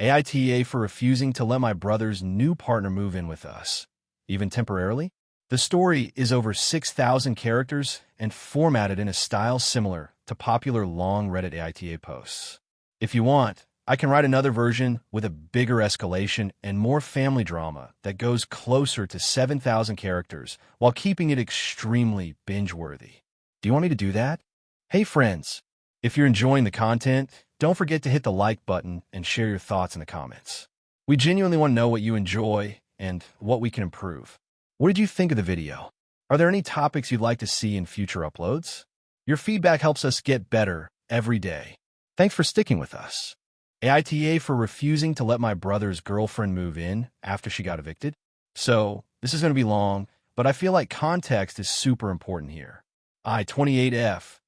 AITA for refusing to let my brother's new partner move in with us, even temporarily? The story is over 6,000 characters and formatted in a style similar to popular long Reddit AITA posts. If you want, I can write another version with a bigger escalation and more family drama that goes closer to 7,000 characters while keeping it extremely binge-worthy. Do you want me to do that? Hey friends, if you're enjoying the content, don't forget to hit the like button and share your thoughts in the comments. We genuinely want to know what you enjoy and what we can improve. What did you think of the video? Are there any topics you'd like to see in future uploads? Your feedback helps us get better every day. Thanks for sticking with us. AITA for refusing to let my brother's girlfriend move in after she got evicted. So, this is going to be long, but I feel like context is super important here. I, 28F,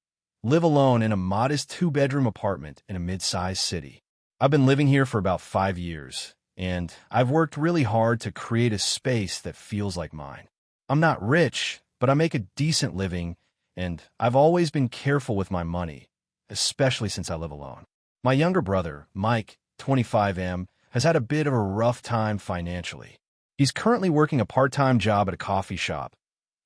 live alone in a modest 2-bedroom apartment in a mid-sized city. I've been living here for about 5 years, and I've worked really hard to create a space that feels like mine. I'm not rich, but I make a decent living, and I've always been careful with my money, especially since I live alone. My younger brother, Mike, 25M, has had a bit of a rough time financially. He's currently working a part-time job at a coffee shop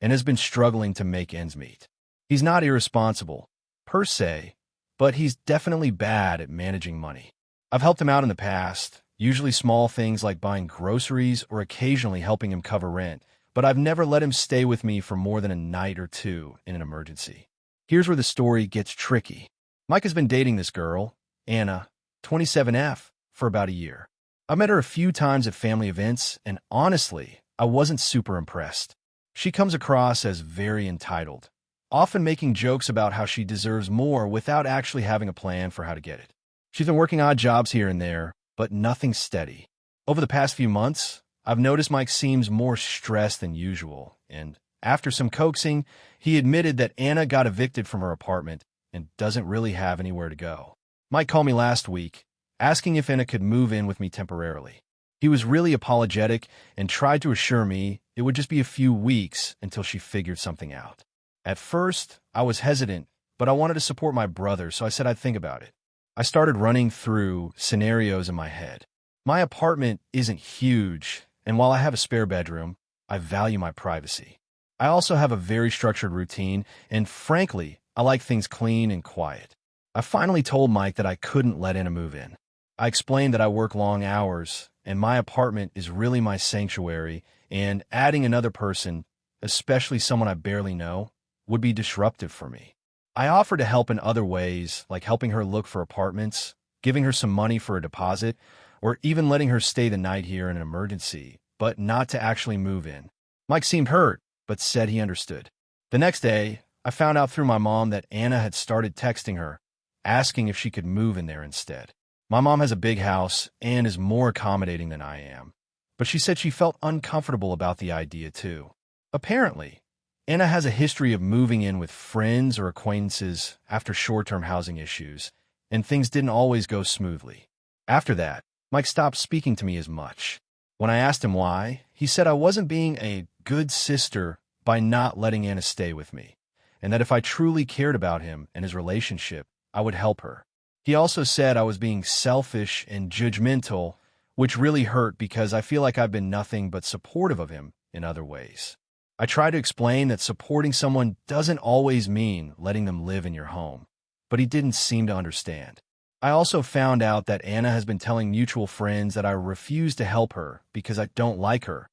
and has been struggling to make ends meet. He's not irresponsible, per se, but he's definitely bad at managing money. I've helped him out in the past, usually small things like buying groceries or occasionally helping him cover rent, but I've never let him stay with me for more than a night or two in an emergency. Here's where the story gets tricky. Mike has been dating this girl, Anna, 27F, for about a year. I met her a few times at family events, and honestly, I wasn't super impressed. She comes across as very entitled, often making jokes about how she deserves more without actually having a plan for how to get it. She's been working odd jobs here and there, but nothing steady. Over the past few months, I've noticed Mike seems more stressed than usual, and after some coaxing, he admitted that Anna got evicted from her apartment and doesn't really have anywhere to go. Mike called me last week, asking if Anna could move in with me temporarily. He was really apologetic and tried to assure me it would just be a few weeks until she figured something out. At first, I was hesitant, but I wanted to support my brother, so I said I'd think about it. I started running through scenarios in my head. My apartment isn't huge, and while I have a spare bedroom, I value my privacy. I also have a very structured routine, and frankly, I like things clean and quiet. I finally told Mike that I couldn't let Anna move in. I explained that I work long hours, and my apartment is really my sanctuary, and adding another person, especially someone I barely know, would be disruptive for me. I offered to help in other ways, like helping her look for apartments, giving her some money for a deposit, or even letting her stay the night here in an emergency, but not to actually move in. Mike seemed hurt, but said he understood. The next day, I found out through my mom that Anna had started texting her, asking if she could move in there instead. My mom has a big house and is more accommodating than I am, but she said she felt uncomfortable about the idea too. Apparently, Anna has a history of moving in with friends or acquaintances after short-term housing issues, and things didn't always go smoothly. After that, Mike stopped speaking to me as much. When I asked him why, he said I wasn't being a good sister by not letting Anna stay with me, and that if I truly cared about him and his relationship, I would help her. He also said I was being selfish and judgmental, which really hurt because I feel like I've been nothing but supportive of him in other ways. I try to explain that supporting someone doesn't always mean letting them live in your home, but he didn't seem to understand. I also found out that Anna has been telling mutual friends that I refuse to help her because I don't like her,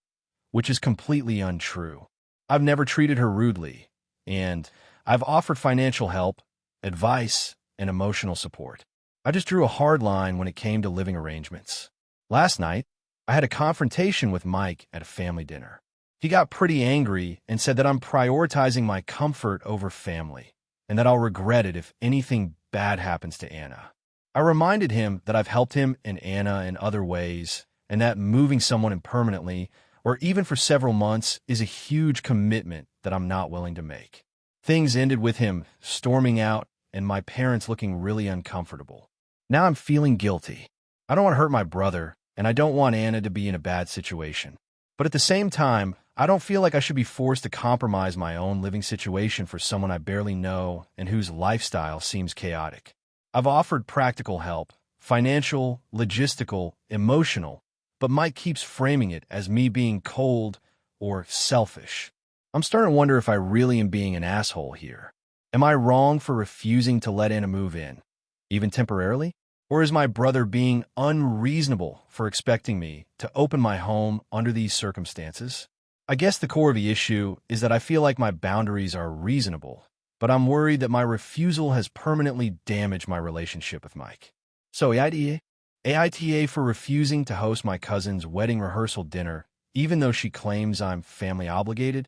which is completely untrue. I've never treated her rudely, and I've offered financial help, advice, and emotional support. I just drew a hard line when it came to living arrangements. Last night, I had a confrontation with Mike at a family dinner. He got pretty angry and said that I'm prioritizing my comfort over family, and that I'll regret it if anything bad happens to Anna. I reminded him that I've helped him and Anna in other ways, and that moving someone impermanently, or even for several months, is a huge commitment that I'm not willing to make. Things ended with him storming out and my parents looking really uncomfortable. Now I'm feeling guilty. I don't want to hurt my brother, and I don't want Anna to be in a bad situation. But at the same time, I don't feel like I should be forced to compromise my own living situation for someone I barely know and whose lifestyle seems chaotic. I've offered practical help, financial, logistical, emotional, but Mike keeps framing it as me being cold or selfish. I'm starting to wonder if I really am being an asshole here. Am I wrong for refusing to let Anna move in, even temporarily? Or is my brother being unreasonable for expecting me to open my home under these circumstances? I guess the core of the issue is that I feel like my boundaries are reasonable, but I'm worried that my refusal has permanently damaged my relationship with Mike. So AITA for refusing to host my cousin's wedding rehearsal dinner, even though she claims I'm family obligated.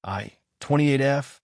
I, 28F,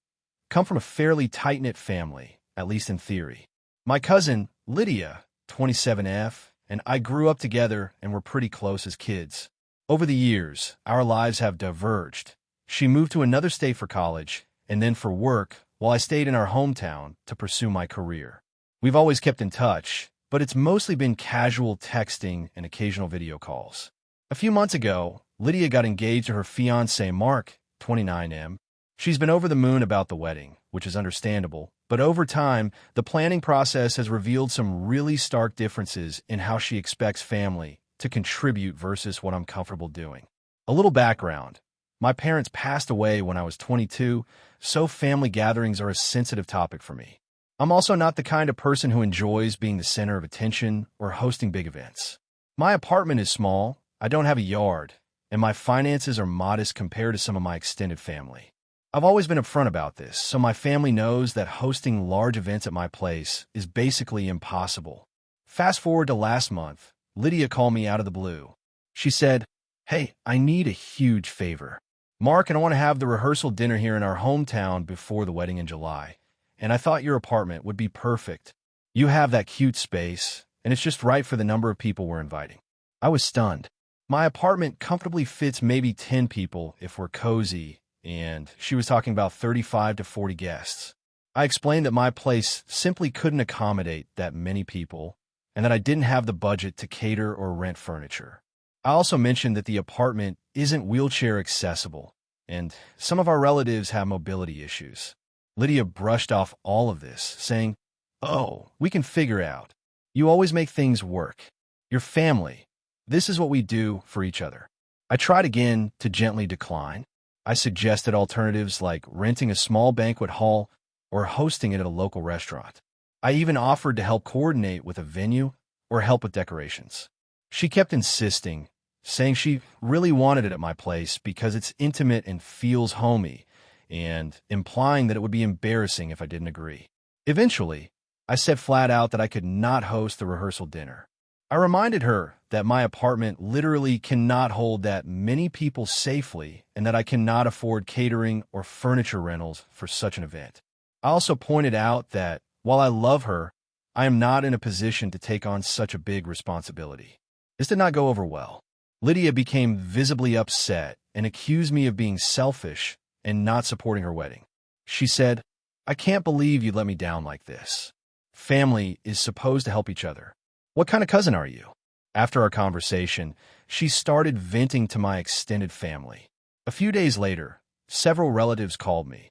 come from a fairly tight-knit family, at least in theory. My cousin, Lydia, 27F, and I grew up together and were pretty close as kids. Over the years, our lives have diverged. She moved to another state for college, and then for work, while I stayed in our hometown to pursue my career. We've always kept in touch, but it's mostly been casual texting and occasional video calls. A few months ago, Lydia got engaged to her fiancé, Mark, 29M. She's been over the moon about the wedding, which is understandable, but over time, the planning process has revealed some really stark differences in how she expects family to contribute versus what I'm comfortable doing. A little background. My parents passed away when I was 22, so family gatherings are a sensitive topic for me. I'm also not the kind of person who enjoys being the center of attention or hosting big events. My apartment is small, I don't have a yard, and my finances are modest compared to some of my extended family. I've always been upfront about this, so my family knows that hosting large events at my place is basically impossible. Fast forward to last month, Lydia called me out of the blue. She said, "Hey, I need a huge favor. Mark and I want to have the rehearsal dinner here in our hometown before the wedding in July, and I thought your apartment would be perfect. You have that cute space, and it's just right for the number of people we're inviting." I was stunned. My apartment comfortably fits maybe 10 people if we're cozy, and she was talking about 35 to 40 guests. I explained that my place simply couldn't accommodate that many people, and that I didn't have the budget to cater or rent furniture. I also mentioned that the apartment isn't wheelchair accessible, and some of our relatives have mobility issues. Lydia brushed off all of this, saying, "Oh, we can figure it out. You always make things work. Your family. This is what we do for each other." I tried again to gently decline. I suggested alternatives like renting a small banquet hall or hosting it at a local restaurant. I even offered to help coordinate with a venue or help with decorations. She kept insisting, saying she really wanted it at my place because it's intimate and feels homey, and implying that it would be embarrassing if I didn't agree. Eventually, I said flat out that I could not host the rehearsal dinner. I reminded her that my apartment literally cannot hold that many people safely and that I cannot afford catering or furniture rentals for such an event. I also pointed out that, while I love her, I am not in a position to take on such a big responsibility. This did not go over well. Lydia became visibly upset and accused me of being selfish and not supporting her wedding. She said, "I can't believe you let me down like this. Family is supposed to help each other. What kind of cousin are you?" After our conversation, she started venting to my extended family. A few days later, several relatives called me,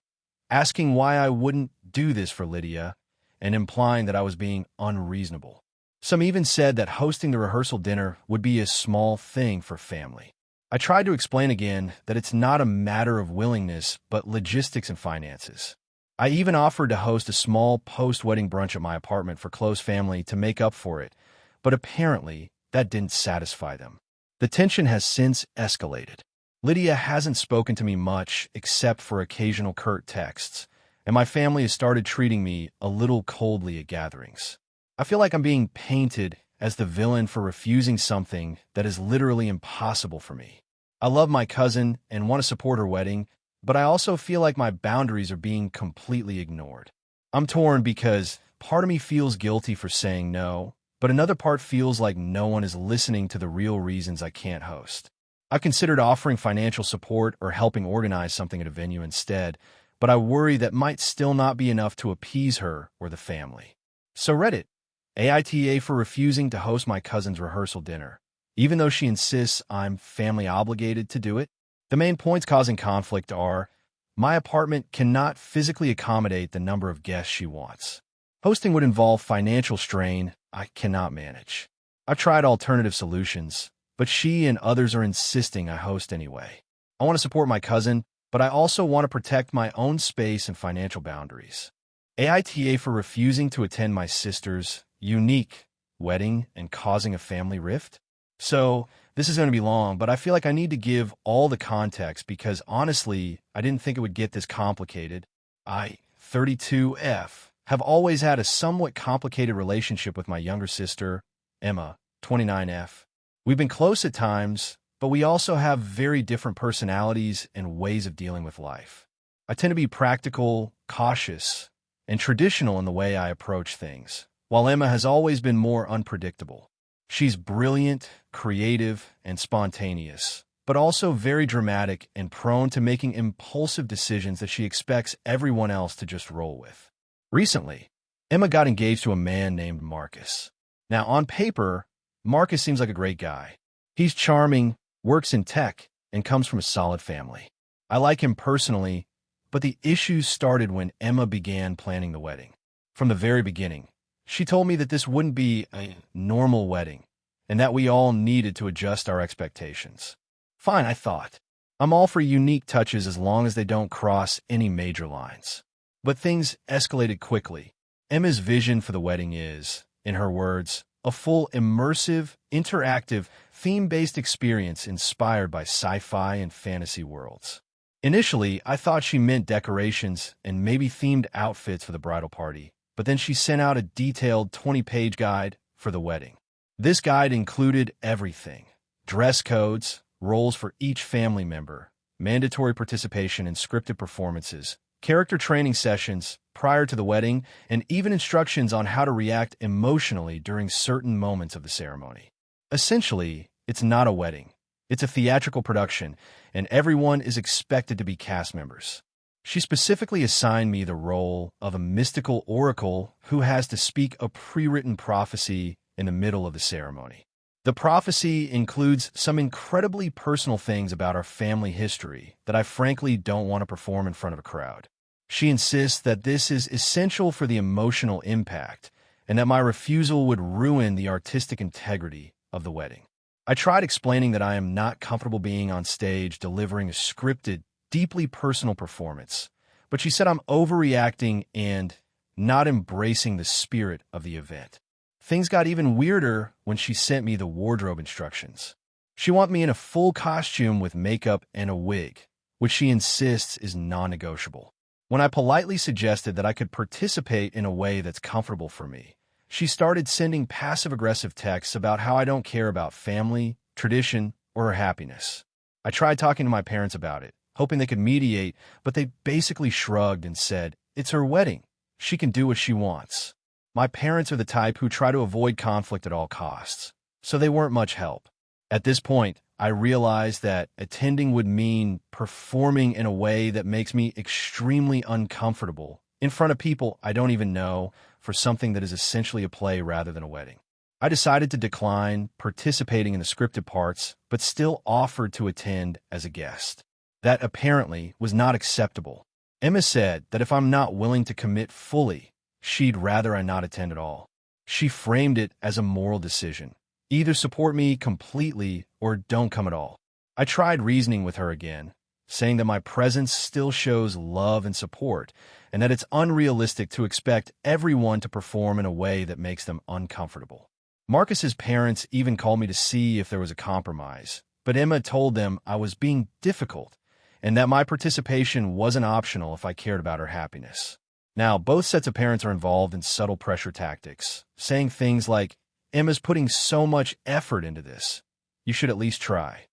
asking why I wouldn't do this for Lydia and implying that I was being unreasonable. Some even said that hosting the rehearsal dinner would be a small thing for family. I tried to explain again that it's not a matter of willingness, but logistics and finances. I even offered to host a small post-wedding brunch at my apartment for close family to make up for it, but apparently that didn't satisfy them. The tension has since escalated. Lydia hasn't spoken to me much except for occasional curt texts, and my family has started treating me a little coldly at gatherings. I feel like I'm being painted as the villain for refusing something that is literally impossible for me. I love my cousin and want to support her wedding, but I also feel like my boundaries are being completely ignored. I'm torn because part of me feels guilty for saying no, but another part feels like no one is listening to the real reasons I can't host. I've considered offering financial support or helping organize something at a venue instead, but I worry that might still not be enough to appease her or the family. So Reddit, AITA for refusing to host my cousin's rehearsal dinner, even though she insists I'm family obligated to do it. The main points causing conflict are, my apartment cannot physically accommodate the number of guests she wants. Hosting would involve financial strain I cannot manage. I've tried alternative solutions, but she and others are insisting I host anyway. I want to support my cousin, but I also want to protect my own space and financial boundaries. AITA for refusing to attend my sister's unique wedding and causing a family rift? So, this is going to be long, but I feel like I need to give all the context because honestly, I didn't think it would get this complicated. I, 32F, have always had a somewhat complicated relationship with my younger sister, Emma, 29F. We've been close at times, but we also have very different personalities and ways of dealing with life. I tend to be practical, cautious, and traditional in the way I approach things, while Emma has always been more unpredictable. She's brilliant, creative, and spontaneous, but also very dramatic and prone to making impulsive decisions that she expects everyone else to just roll with. Recently, Emma got engaged to a man named Marcus. Now, on paper, Marcus seems like a great guy. He's charming, works in tech, and comes from a solid family. I like him personally, but the issues started when Emma began planning the wedding. From the very beginning, she told me that this wouldn't be a normal wedding, and that we all needed to adjust our expectations. Fine, I thought. I'm all for unique touches as long as they don't cross any major lines. But things escalated quickly. Emma's vision for the wedding is, in her words, a full immersive, interactive, theme-based experience inspired by sci-fi and fantasy worlds. Initially, I thought she meant decorations and maybe themed outfits for the bridal party, but then she sent out a detailed 20-page guide for the wedding. This guide included everything: dress codes, roles for each family member, mandatory participation in scripted performances, character training sessions prior to the wedding, and even instructions on how to react emotionally during certain moments of the ceremony. Essentially, it's not a wedding. It's a theatrical production, and everyone is expected to be cast members. She specifically assigned me the role of a mystical oracle who has to speak a pre-written prophecy in the middle of the ceremony. The prophecy includes some incredibly personal things about our family history that I frankly don't want to perform in front of a crowd. She insists that this is essential for the emotional impact and that my refusal would ruin the artistic integrity of the wedding. I tried explaining that I am not comfortable being on stage delivering a scripted, deeply personal performance, but she said I'm overreacting and not embracing the spirit of the event. Things got even weirder when she sent me the wardrobe instructions. She wants me in a full costume with makeup and a wig, which she insists is non-negotiable. When I politely suggested that I could participate in a way that's comfortable for me, she started sending passive-aggressive texts about how I don't care about family, tradition, or her happiness. I tried talking to my parents about it, hoping they could mediate, but they basically shrugged and said, "It's her wedding. She can do what she wants." My parents are the type who try to avoid conflict at all costs, so they weren't much help. At this point, I realized that attending would mean performing in a way that makes me extremely uncomfortable in front of people I don't even know for something that is essentially a play rather than a wedding. I decided to decline participating in the scripted parts, but still offered to attend as a guest. That apparently was not acceptable. Emma said that if I'm not willing to commit fully, she'd rather I not attend at all. She framed it as a moral decision. Either support me completely or don't come at all. I tried reasoning with her again, saying that my presence still shows love and support, and that it's unrealistic to expect everyone to perform in a way that makes them uncomfortable. Marcus's parents even called me to see if there was a compromise, but Emma told them I was being difficult and that my participation wasn't optional if I cared about her happiness. Now, both sets of parents are involved in subtle pressure tactics, saying things like, "Emma's putting so much effort into this. You should at least try."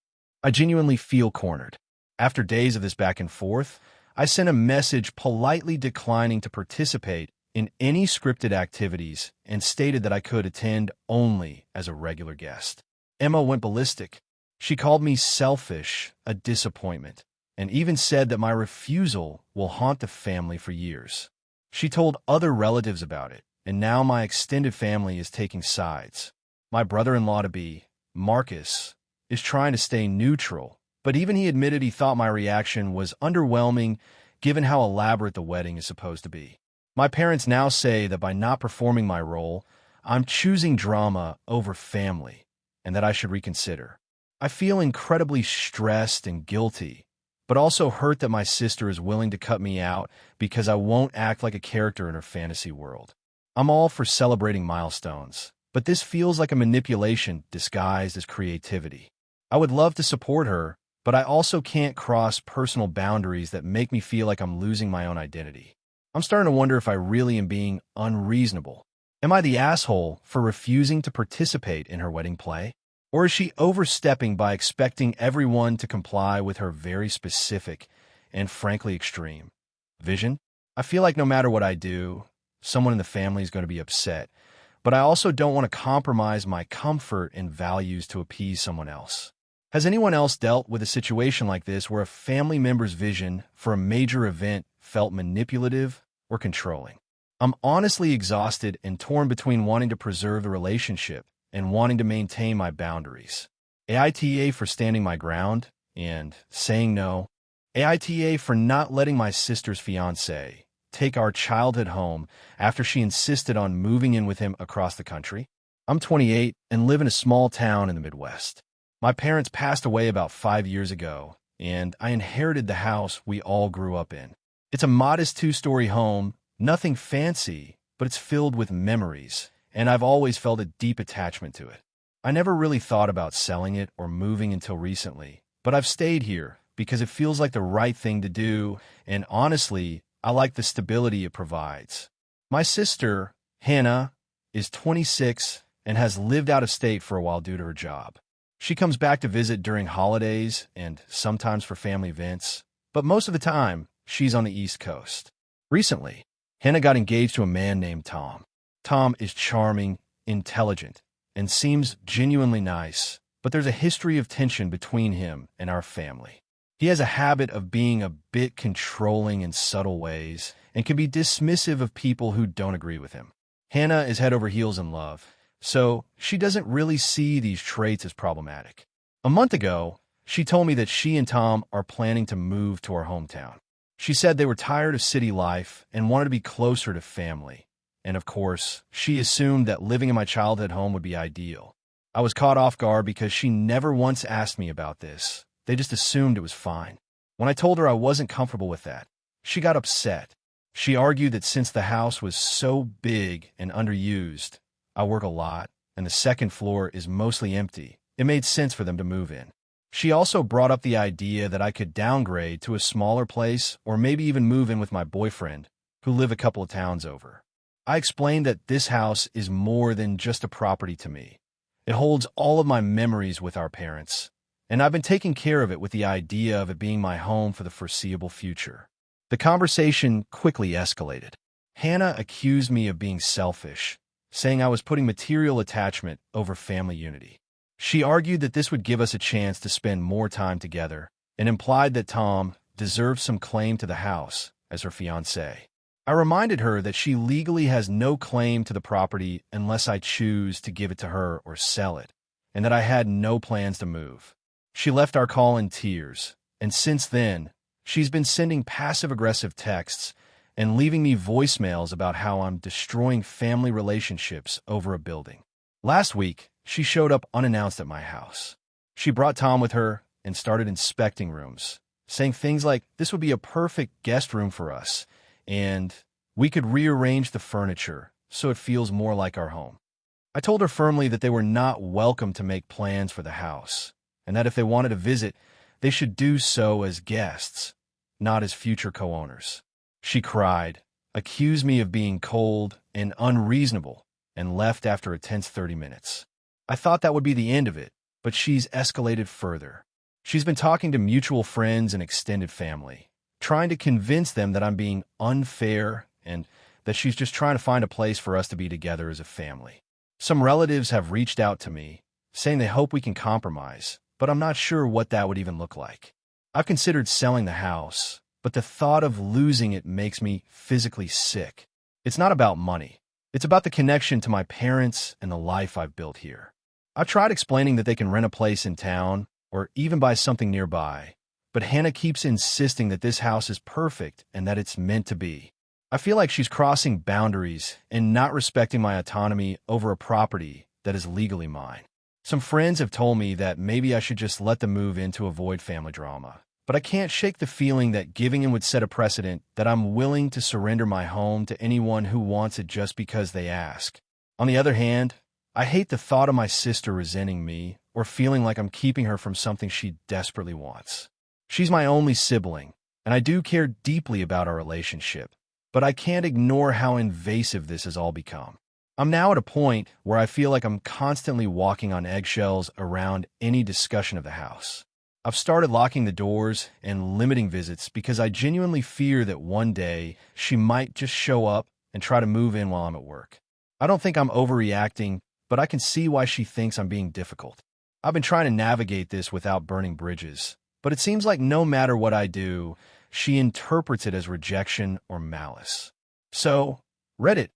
I genuinely feel cornered. After days of this back and forth, I sent a message politely declining to participate in any scripted activities and stated that I could attend only as a regular guest. Emma went ballistic. She called me selfish, a disappointment, and even said that my refusal will haunt the family for years. She told other relatives about it, and now my extended family is taking sides. My brother-in-law-to-be, Marcus, is trying to stay neutral, but even he admitted he thought my reaction was underwhelming given how elaborate the wedding is supposed to be. My parents now say that by not performing my role, I'm choosing drama over family, and that I should reconsider. I feel incredibly stressed and guilty, but also hurt that my sister is willing to cut me out because I won't act like a character in her fantasy world. I'm all for celebrating milestones, but this feels like a manipulation disguised as creativity. I would love to support her, but I also can't cross personal boundaries that make me feel like I'm losing my own identity. I'm starting to wonder if I really am being unreasonable. Am I the asshole for refusing to participate in her wedding play? Or is she overstepping by expecting everyone to comply with her very specific and frankly extreme vision? I feel like no matter what I do, someone in the family is going to be upset, but I also don't want to compromise my comfort and values to appease someone else. Has anyone else dealt with a situation like this where a family member's vision for a major event felt manipulative or controlling? I'm honestly exhausted and torn between wanting to preserve the relationship and wanting to maintain my boundaries. AITA for standing my ground and saying no. AITA for not letting my sister's fiancé take our childhood home after she insisted on moving in with him across the country. I'm 28 and live in a small town in the Midwest. My parents passed away about 5 years ago, and I inherited the house we all grew up in. It's a modest 2-story home, nothing fancy, but it's filled with memories, and I've always felt a deep attachment to it. I never really thought about selling it or moving until recently, but I've stayed here because it feels like the right thing to do, and honestly, I like the stability it provides. My sister, Hannah, is 26 and has lived out of state for a while due to her job. She comes back to visit during holidays and sometimes for family events, but most of the time, she's on the East Coast. Recently, Hannah got engaged to a man named Tom. Tom is charming, intelligent, and seems genuinely nice, but there's a history of tension between him and our family. He has a habit of being a bit controlling in subtle ways and can be dismissive of people who don't agree with him. Hannah is head over heels in love, so she doesn't really see these traits as problematic. A month ago, she told me that she and Tom are planning to move to our hometown. She said they were tired of city life and wanted to be closer to family. And of course, she assumed that living in my childhood home would be ideal. I was caught off guard because she never once asked me about this. They just assumed it was fine. When I told her I wasn't comfortable with that, she got upset. She argued that since the house was so big and underused, I work a lot, and the second floor is mostly empty, it made sense for them to move in. She also brought up the idea that I could downgrade to a smaller place or maybe even move in with my boyfriend, who live a couple of towns over. I explained that this house is more than just a property to me. It holds all of my memories with our parents, and I've been taking care of it with the idea of it being my home for the foreseeable future. The conversation quickly escalated. Hannah accused me of being selfish, saying I was putting material attachment over family unity. She argued that this would give us a chance to spend more time together and implied that Tom deserved some claim to the house as her fiancé. I reminded her that she legally has no claim to the property unless I choose to give it to her or sell it, and that I had no plans to move. She left our call in tears, and since then, she's been sending passive-aggressive texts and leaving me voicemails about how I'm destroying family relationships over a building. Last week, she showed up unannounced at my house. She brought Tom with her and started inspecting rooms, saying things like, "This would be a perfect guest room for us," and "we could rearrange the furniture so it feels more like our home." I told her firmly that they were not welcome to make plans for the house, and that if they wanted to visit, they should do so as guests, not as future co-owners. She cried, accused me of being cold and unreasonable, and left after a tense 30 minutes. I thought that would be the end of it, but she's escalated further. She's been talking to mutual friends and extended family, trying to convince them that I'm being unfair and that she's just trying to find a place for us to be together as a family. Some relatives have reached out to me, saying they hope we can compromise, but I'm not sure what that would even look like. I've considered selling the house, but the thought of losing it makes me physically sick. It's not about money. It's about the connection to my parents and the life I've built here. I've tried explaining that they can rent a place in town or even buy something nearby, but Hannah keeps insisting that this house is perfect and that it's meant to be. I feel like she's crossing boundaries and not respecting my autonomy over a property that is legally mine. Some friends have told me that maybe I should just let them move in to avoid family drama, but I can't shake the feeling that giving in would set a precedent that I'm willing to surrender my home to anyone who wants it just because they ask. On the other hand, I hate the thought of my sister resenting me or feeling like I'm keeping her from something she desperately wants. She's my only sibling, and I do care deeply about our relationship, but I can't ignore how invasive this has all become. I'm now at a point where I feel like I'm constantly walking on eggshells around any discussion of the house. I've started locking the doors and limiting visits because I genuinely fear that one day she might just show up and try to move in while I'm at work. I don't think I'm overreacting, but I can see why she thinks I'm being difficult. I've been trying to navigate this without burning bridges, but it seems like no matter what I do, she interprets it as rejection or malice. So, Reddit,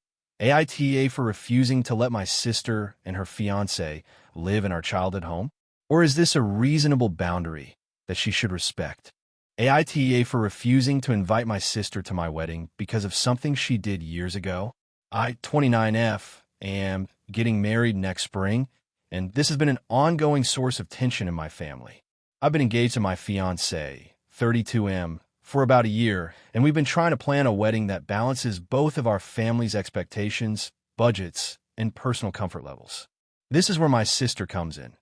AITA for refusing to let my sister and her fiancé live in our childhood home? Or is this a reasonable boundary that she should respect? AITA for refusing to invite my sister to my wedding because of something she did years ago? I, 29F, am getting married next spring, and this has been an ongoing source of tension in my family. I've been engaged to my fiancé, 32M, for about a year, and we've been trying to plan a wedding that balances both of our family's expectations, budgets, and personal comfort levels. This is where my sister comes in.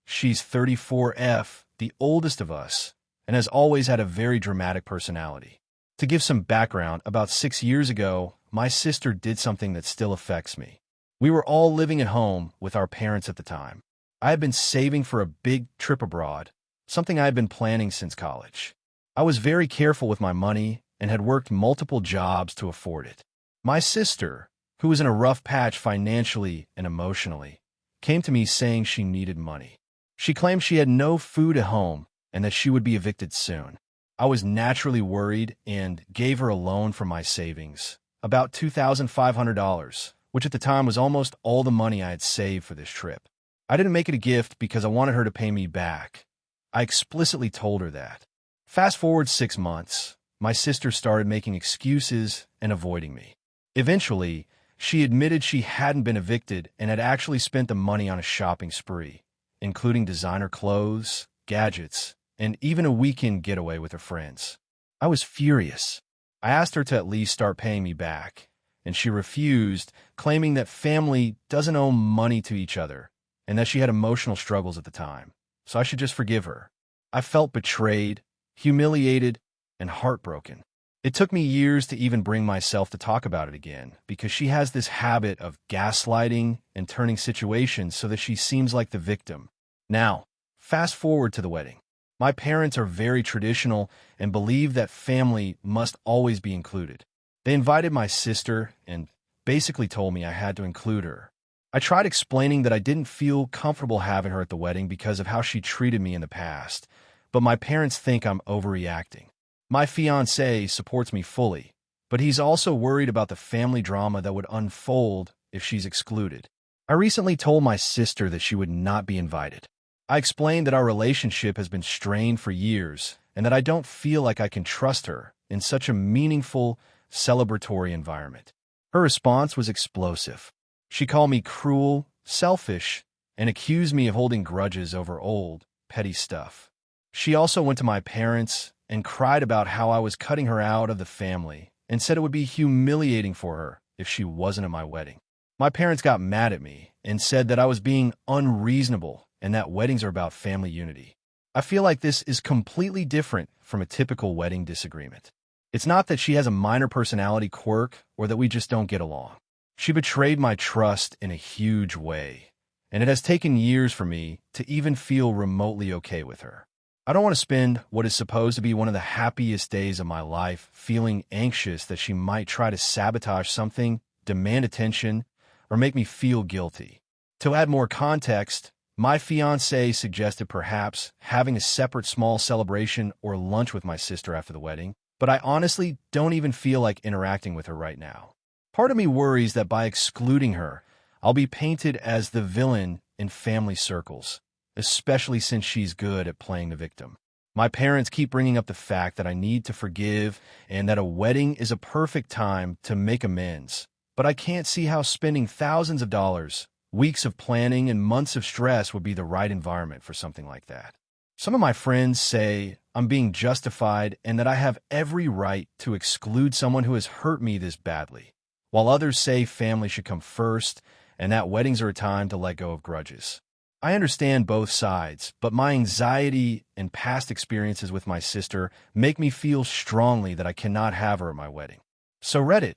She's 34F, the oldest of us, and has always had a very dramatic personality. To give some background, about 6 years ago, my sister did something that still affects me. We were all living at home with our parents at the time. I had been saving for a big trip abroad, something I had been planning since college. I was very careful with my money and had worked multiple jobs to afford it. My sister, who was in a rough patch financially and emotionally, came to me saying she needed money. She claimed she had no food at home and that she would be evicted soon. I was naturally worried and gave her a loan from my savings, about $2,500, which at the time was almost all the money I had saved for this trip. I didn't make it a gift because I wanted her to pay me back. I explicitly told her that. Fast forward 6 months, my sister started making excuses and avoiding me. Eventually, she admitted she hadn't been evicted and had actually spent the money on a shopping spree, including designer clothes, gadgets, and even a weekend getaway with her friends. I was furious. I asked her to at least start paying me back, and she refused, claiming that family doesn't owe money to each other and that she had emotional struggles at the time, so I should just forgive her. I felt betrayed, humiliated, and heartbroken. It took me years to even bring myself to talk about it again, because she has this habit of gaslighting and turning situations so that she seems like the victim. Now, fast forward to the wedding. My parents are very traditional and believe that family must always be included. They invited my sister and basically told me I had to include her. I tried explaining that I didn't feel comfortable having her at the wedding because of how she treated me in the past, but my parents think I'm overreacting. My fiancé supports me fully, but he's also worried about the family drama that would unfold if she's excluded. I recently told my sister that she would not be invited. I explained that our relationship has been strained for years and that I don't feel like I can trust her in such a meaningful, celebratory environment. Her response was explosive. She called me cruel, selfish, and accused me of holding grudges over old, petty stuff. She also went to my parents and cried about how I was cutting her out of the family and said it would be humiliating for her if she wasn't at my wedding. My parents got mad at me and said that I was being unreasonable and that weddings are about family unity. I feel like this is completely different from a typical wedding disagreement. It's not that she has a minor personality quirk or that we just don't get along. She betrayed my trust in a huge way, and it has taken years for me to even feel remotely okay with her. I don't want to spend what is supposed to be one of the happiest days of my life feeling anxious that she might try to sabotage something, demand attention, or make me feel guilty. To add more context, my fiancé suggested perhaps having a separate small celebration or lunch with my sister after the wedding, but I honestly don't even feel like interacting with her right now. Part of me worries that by excluding her, I'll be painted as the villain in family circles, especially since she's good at playing the victim. My parents keep bringing up the fact that I need to forgive and that a wedding is a perfect time to make amends, but I can't see how spending thousands of dollars, weeks of planning, and months of stress would be the right environment for something like that. Some of my friends say I'm being justified and that I have every right to exclude someone who has hurt me this badly, while others say family should come first and that weddings are a time to let go of grudges. I understand both sides, but my anxiety and past experiences with my sister make me feel strongly that I cannot have her at my wedding. So Reddit,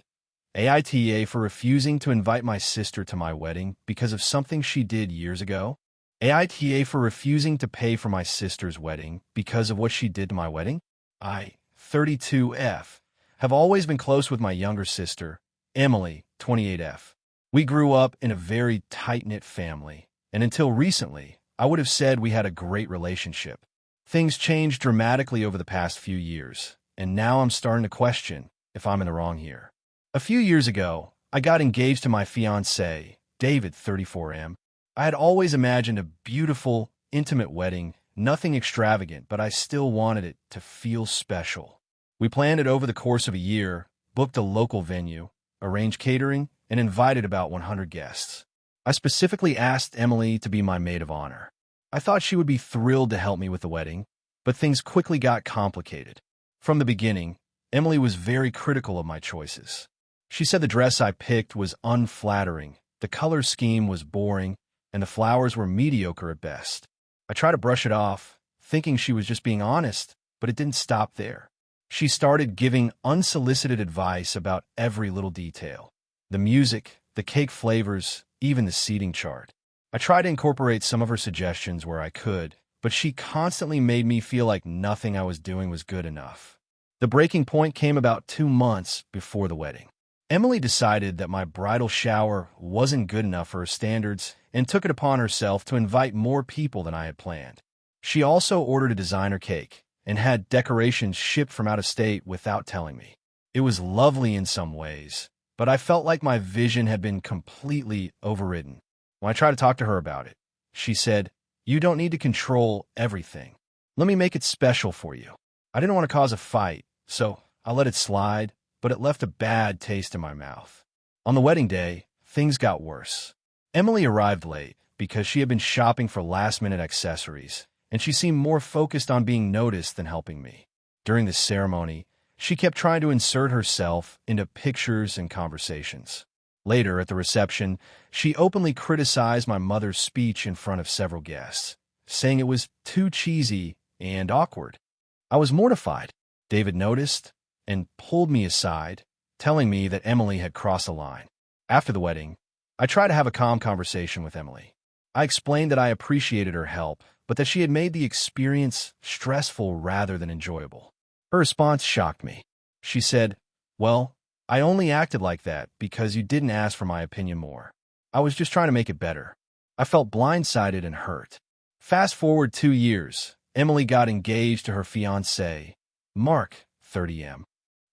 AITA for refusing to invite my sister to my wedding because of something she did years ago. AITA for refusing to pay for my sister's wedding because of what she did to my wedding. I, 32F, have always been close with my younger sister, Emily, 28F. We grew up in a very tight-knit family, and until recently, I would have said we had a great relationship. Things changed dramatically over the past few years, and now I'm starting to question if I'm in the wrong here. A few years ago, I got engaged to my fiancé, David, 34M. I had always imagined a beautiful, intimate wedding, nothing extravagant, but I still wanted it to feel special. We planned it over the course of a year, booked a local venue, arranged catering, and invited about 100 guests. I specifically asked Emily to be my maid of honor. I thought she would be thrilled to help me with the wedding, but things quickly got complicated. From the beginning, Emily was very critical of my choices. She said the dress I picked was unflattering, the color scheme was boring, and the flowers were mediocre at best. I tried to brush it off, thinking she was just being honest, but it didn't stop there. She started giving unsolicited advice about every little detail. The music, the cake flavors, even the seating chart. I tried to incorporate some of her suggestions where I could, but she constantly made me feel like nothing I was doing was good enough. The breaking point came about 2 months before the wedding. Emily decided that my bridal shower wasn't good enough for her standards and took it upon herself to invite more people than I had planned. She also ordered a designer cake and had decorations shipped from out of state without telling me. It was lovely in some ways, but I felt like my vision had been completely overridden. When I tried to talk to her about it, she said, "You don't need to control everything. Let me make it special for you." I didn't want to cause a fight, so I let it slide, but it left a bad taste in my mouth. On the wedding day, things got worse. Emily arrived late because she had been shopping for last-minute accessories, and she seemed more focused on being noticed than helping me. During the ceremony, she kept trying to insert herself into pictures and conversations. Later, at the reception, she openly criticized my mother's speech in front of several guests, saying it was too cheesy and awkward. I was mortified. David noticed and pulled me aside, telling me that Emily had crossed a line. After the wedding, I tried to have a calm conversation with Emily. I explained that I appreciated her help, but that she had made the experience stressful rather than enjoyable. Her response shocked me. She said, "Well, I only acted like that because you didn't ask for my opinion more. I was just trying to make it better." I felt blindsided and hurt. Fast forward 2 years, Emily got engaged to her fiancé, Mark, 30M.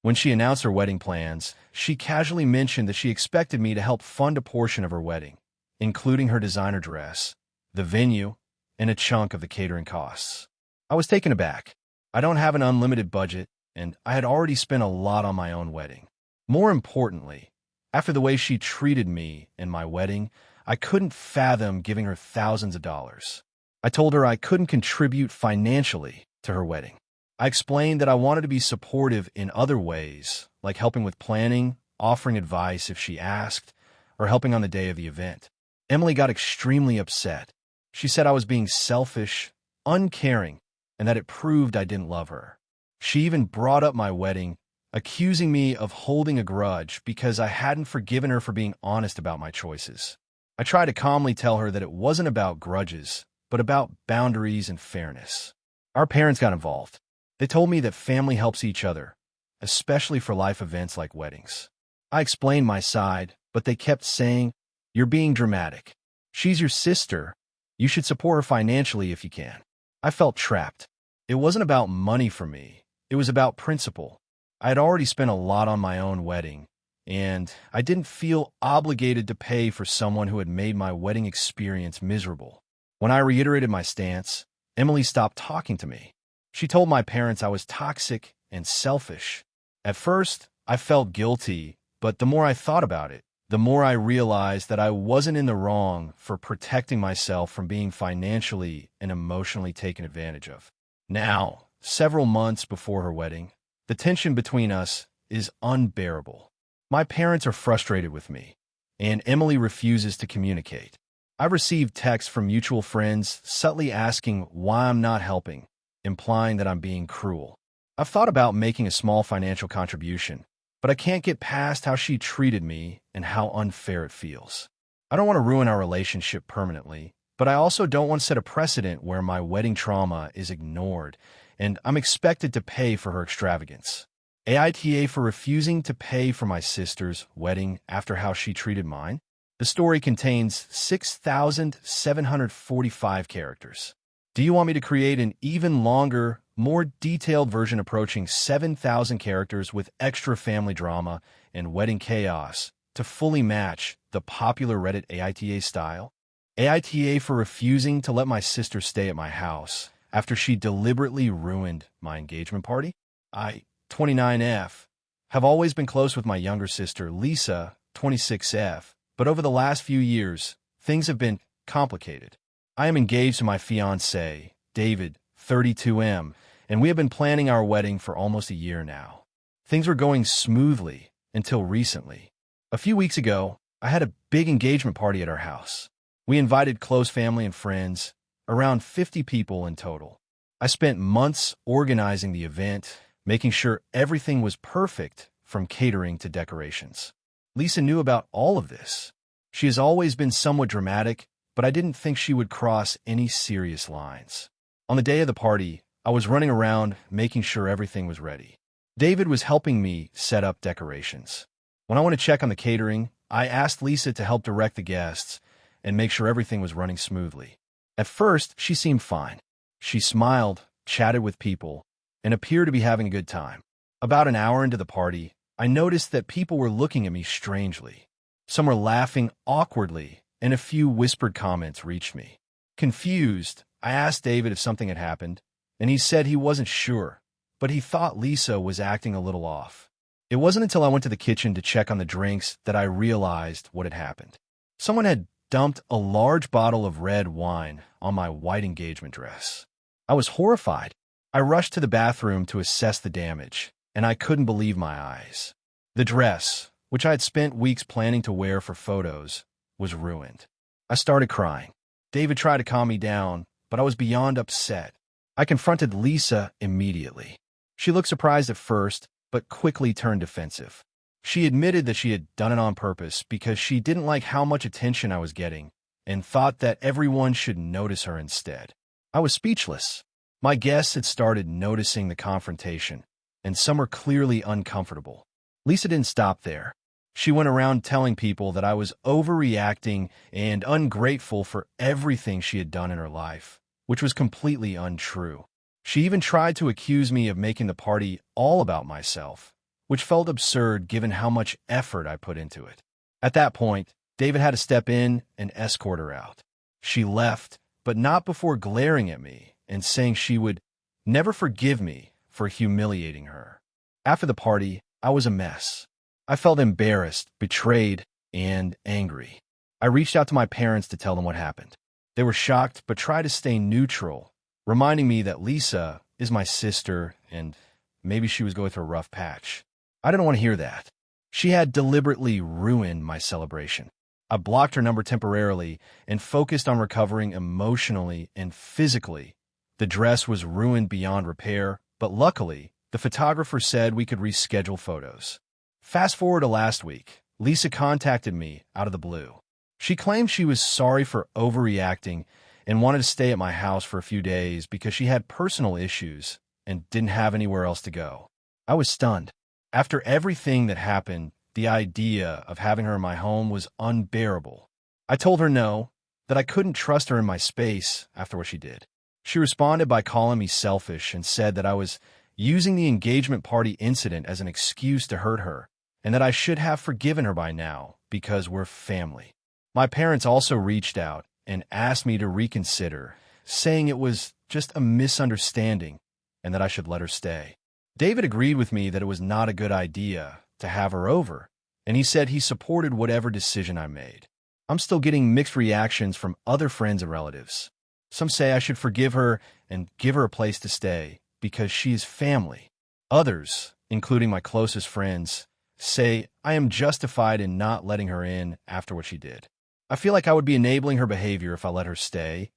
When she announced her wedding plans, she casually mentioned that she expected me to help fund a portion of her wedding, including her designer dress, the venue, and a chunk of the catering costs. I was taken aback. I don't have an unlimited budget, and I had already spent a lot on my own wedding. More importantly, after the way she treated me in my wedding, I couldn't fathom giving her thousands of dollars. I told her I couldn't contribute financially to her wedding. I explained that I wanted to be supportive in other ways, like helping with planning, offering advice if she asked, or helping on the day of the event. Emily got extremely upset. She said I was being selfish, uncaring, and that it proved I didn't love her. She even brought up my wedding, accusing me of holding a grudge because I hadn't forgiven her for being honest about my choices. I tried to calmly tell her that it wasn't about grudges, but about boundaries and fairness. Our parents got involved. They told me that family helps each other, especially for life events like weddings. I explained my side, but they kept saying, "You're being dramatic. She's your sister. You should support her financially if you can." I felt trapped. It wasn't about money for me. It was about principle. I had already spent a lot on my own wedding, and I didn't feel obligated to pay for someone who had made my wedding experience miserable. When I reiterated my stance, Emily stopped talking to me. She told my parents I was toxic and selfish. At first, I felt guilty, but the more I thought about it, the more I realized that I wasn't in the wrong for protecting myself from being financially and emotionally taken advantage of. Now, several months before her wedding, the tension between us is unbearable. My parents are frustrated with me, and Emily refuses to communicate. I've received texts from mutual friends subtly asking why I'm not helping, implying that I'm being cruel. I've thought about making a small financial contribution, but I can't get past how she treated me and how unfair it feels. I don't want to ruin our relationship permanently, but I also don't want to set a precedent where my wedding trauma is ignored and I'm expected to pay for her extravagance. AITA for refusing to pay for my sister's wedding after how she treated mine. The story contains 6,745 characters. Do you want me to create an even longer, more detailed version approaching 7,000 characters with extra family drama and wedding chaos to fully match the popular Reddit AITA style? AITA for refusing to let my sister stay at my house after she deliberately ruined my engagement party? I, 29F, have always been close with my younger sister, Lisa, 26F, but over the last few years, things have been complicated. I am engaged to my fiancé, David, 32M, and we have been planning our wedding for almost a year now. Things were going smoothly until recently. A few weeks ago, I had a big engagement party at our house. We invited close family and friends, around 50 people in total. I spent months organizing the event, making sure everything was perfect from catering to decorations. Lisa knew about all of this. She has always been somewhat dramatic, but I didn't think she would cross any serious lines. On the day of the party, I was running around making sure everything was ready. David was helping me set up decorations. When I went to check on the catering, I asked Lisa to help direct the guests and make sure everything was running smoothly. At first, she seemed fine. She smiled, chatted with people, and appeared to be having a good time. About an hour into the party, I noticed that people were looking at me strangely. Some were laughing awkwardly, and a few whispered comments reached me. Confused, I asked David if something had happened, and he said he wasn't sure, but he thought Lisa was acting a little off. It wasn't until I went to the kitchen to check on the drinks that I realized what had happened. Someone had dumped a large bottle of red wine on my white engagement dress. I was horrified. I rushed to the bathroom to assess the damage, and I couldn't believe my eyes. The dress, which I had spent weeks planning to wear for photos, was ruined. I started crying. David tried to calm me down, but I was beyond upset. I confronted Lisa immediately. She looked surprised at first, but quickly turned defensive. She admitted that she had done it on purpose because she didn't like how much attention I was getting and thought that everyone should notice her instead. I was speechless. My guests had started noticing the confrontation, and some were clearly uncomfortable. Lisa didn't stop there. She went around telling people that I was overreacting and ungrateful for everything she had done in her life, which was completely untrue. She even tried to accuse me of making the party all about myself, which felt absurd given how much effort I put into it. At that point, David had to step in and escort her out. She left, but not before glaring at me and saying she would never forgive me for humiliating her. After the party, I was a mess. I felt embarrassed, betrayed, and angry. I reached out to my parents to tell them what happened. They were shocked but tried to stay neutral, reminding me that Lisa is my sister and maybe she was going through a rough patch. I didn't want to hear that. She had deliberately ruined my celebration. I blocked her number temporarily and focused on recovering emotionally and physically. The dress was ruined beyond repair, but luckily, the photographer said we could reschedule photos. Fast forward to last week, Lisa contacted me out of the blue. She claimed she was sorry for overreacting and wanted to stay at my house for a few days because she had personal issues and didn't have anywhere else to go. I was stunned. After everything that happened, the idea of having her in my home was unbearable. I told her no, that I couldn't trust her in my space after what she did. She responded by calling me selfish and said that I was using the engagement party incident as an excuse to hurt her, and that I should have forgiven her by now because we're family. My parents also reached out and asked me to reconsider, saying it was just a misunderstanding and that I should let her stay. David agreed with me that it was not a good idea to have her over, and he said he supported whatever decision I made. I'm still getting mixed reactions from other friends and relatives. Some say I should forgive her and give her a place to stay because she is family. Others, including my closest friends, say I am justified in not letting her in after what she did. I feel like I would be enabling her behavior if I let her stay,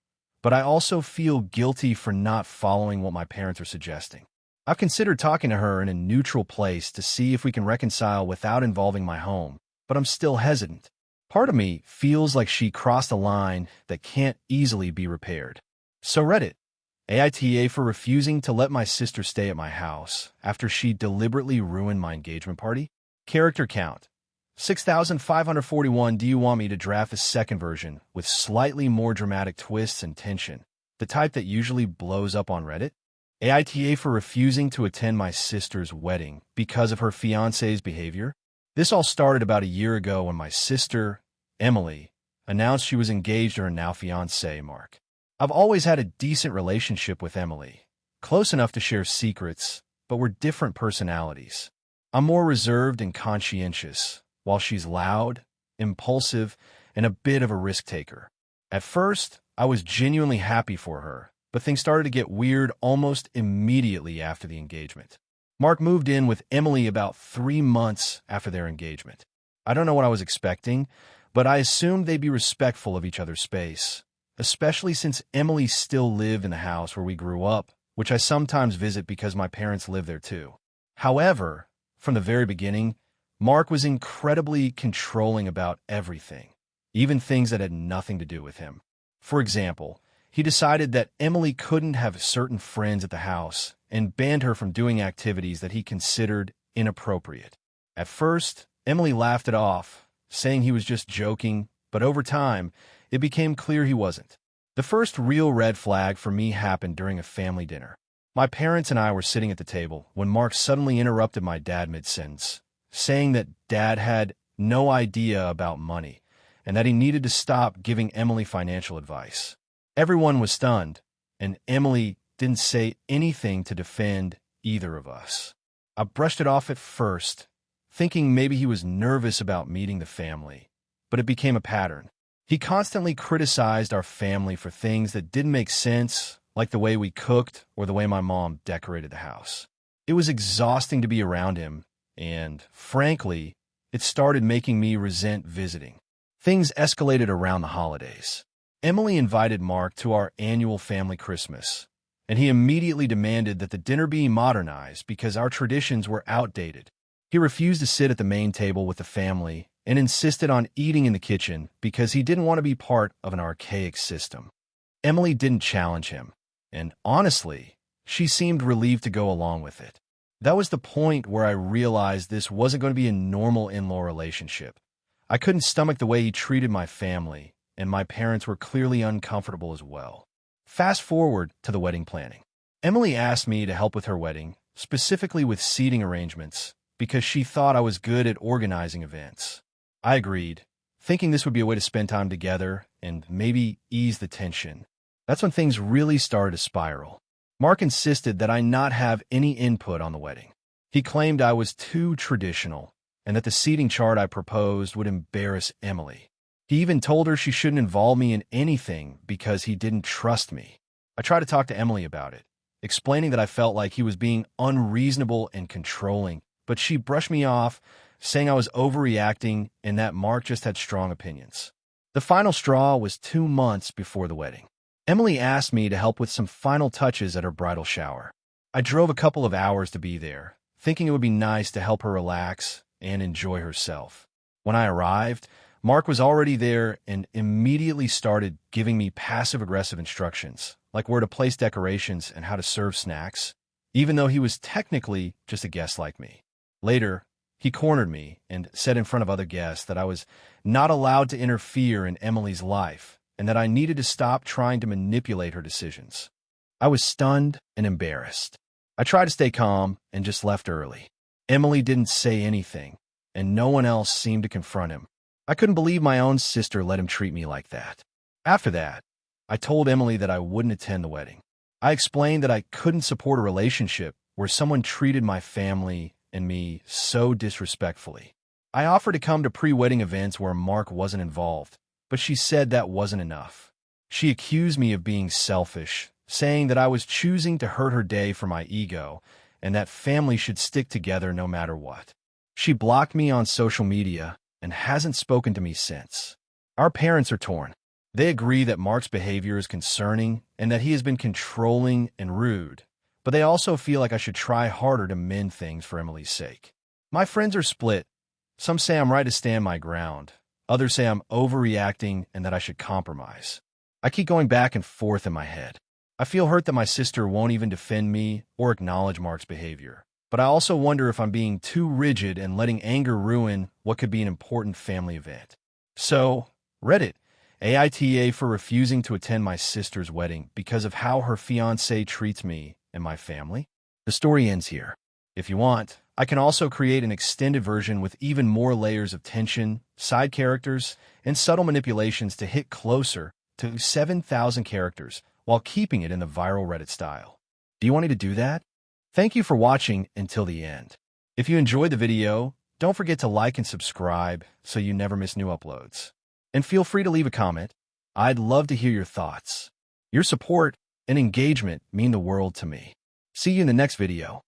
but I also feel guilty for not following what my parents are suggesting. I've considered talking to her in a neutral place to see if we can reconcile without involving my home, but I'm still hesitant. Part of me feels like she crossed a line that can't easily be repaired. So Reddit, AITA for refusing to let my sister stay at my house after she deliberately ruined my engagement party. Character count, 6,541. Do you want me to draft a second version with slightly more dramatic twists and tension, the type that usually blows up on Reddit? AITA for refusing to attend my sister's wedding because of her fiancé's behavior. This all started about a year ago when my sister, Emily, announced she was engaged to her now fiancé, Mark. I've always had a decent relationship with Emily, close enough to share secrets, but we're different personalities. I'm more reserved and conscientious, while she's loud, impulsive, and a bit of a risk-taker. At first, I was genuinely happy for her, but things started to get weird almost immediately after the engagement. Mark moved in with Emily about 3 months after their engagement. I don't know what I was expecting, but I assumed they'd be respectful of each other's space, especially since Emily still lived in the house where we grew up, which I sometimes visit because my parents live there too. However, from the very beginning, Mark was incredibly controlling about everything, even things that had nothing to do with him. For example, he decided that Emily couldn't have certain friends at the house and banned her from doing activities that he considered inappropriate. At first, Emily laughed it off, saying he was just joking, but over time, it became clear he wasn't. The first real red flag for me happened during a family dinner. My parents and I were sitting at the table when Mark suddenly interrupted my dad mid-sentence, saying that Dad had no idea about money and that he needed to stop giving Emily financial advice. Everyone was stunned, and Emily didn't say anything to defend either of us. I brushed it off at first, thinking maybe he was nervous about meeting the family, but it became a pattern. He constantly criticized our family for things that didn't make sense, like the way we cooked or the way my mom decorated the house. It was exhausting to be around him, and, frankly, it started making me resent visiting. Things escalated around the holidays. Emily invited Mark to our annual family Christmas, and he immediately demanded that the dinner be modernized because our traditions were outdated. He refused to sit at the main table with the family and insisted on eating in the kitchen because he didn't want to be part of an archaic system. Emily didn't challenge him, and honestly, she seemed relieved to go along with it. That was the point where I realized this wasn't going to be a normal in-law relationship. I couldn't stomach the way he treated my family, and my parents were clearly uncomfortable as well. Fast forward to the wedding planning. Emily asked me to help with her wedding, specifically with seating arrangements, because she thought I was good at organizing events. I agreed, thinking this would be a way to spend time together and maybe ease the tension. That's when things really started to spiral. Mark insisted that I not have any input on the wedding. He claimed I was too traditional and that the seating chart I proposed would embarrass Emily. He even told her she shouldn't involve me in anything because he didn't trust me. I tried to talk to Emily about it, explaining that I felt like he was being unreasonable and controlling, but she brushed me off, saying I was overreacting and that Mark just had strong opinions. The final straw was 2 months before the wedding. Emily asked me to help with some final touches at her bridal shower. I drove a couple of hours to be there, thinking it would be nice to help her relax and enjoy herself. When I arrived, Mark was already there and immediately started giving me passive-aggressive instructions, like where to place decorations and how to serve snacks, even though he was technically just a guest like me. Later, he cornered me and said in front of other guests that I was not allowed to interfere in Emily's life and that I needed to stop trying to manipulate her decisions. I was stunned and embarrassed. I tried to stay calm and just left early. Emily didn't say anything, and no one else seemed to confront him. I couldn't believe my own sister let him treat me like that. After that, I told Emily that I wouldn't attend the wedding. I explained that I couldn't support a relationship where someone treated my family and me so disrespectfully. I offered to come to pre-wedding events where Mark wasn't involved, but she said that wasn't enough. She accused me of being selfish, saying that I was choosing to hurt her day for my ego and that family should stick together no matter what. She blocked me on social media and hasn't spoken to me since. Our parents are torn. They agree that Mark's behavior is concerning and that he has been controlling and rude, but they also feel like I should try harder to mend things for Emily's sake. My friends are split. Some say I'm right to stand my ground. Others say I'm overreacting and that I should compromise. I keep going back and forth in my head. I feel hurt that my sister won't even defend me or acknowledge Mark's behavior. But I also wonder if I'm being too rigid and letting anger ruin what could be an important family event. So, Reddit, AITA for refusing to attend my sister's wedding because of how her fiancé treats me and my family. The story ends here. If you want, I can also create an extended version with even more layers of tension, side characters, and subtle manipulations to hit closer to 7,000 characters while keeping it in the viral Reddit style. Do you want me to do that? Thank you for watching until the end. If you enjoyed the video, don't forget to like and subscribe so you never miss new uploads. And feel free to leave a comment. I'd love to hear your thoughts. Your support and engagement mean the world to me. See you in the next video.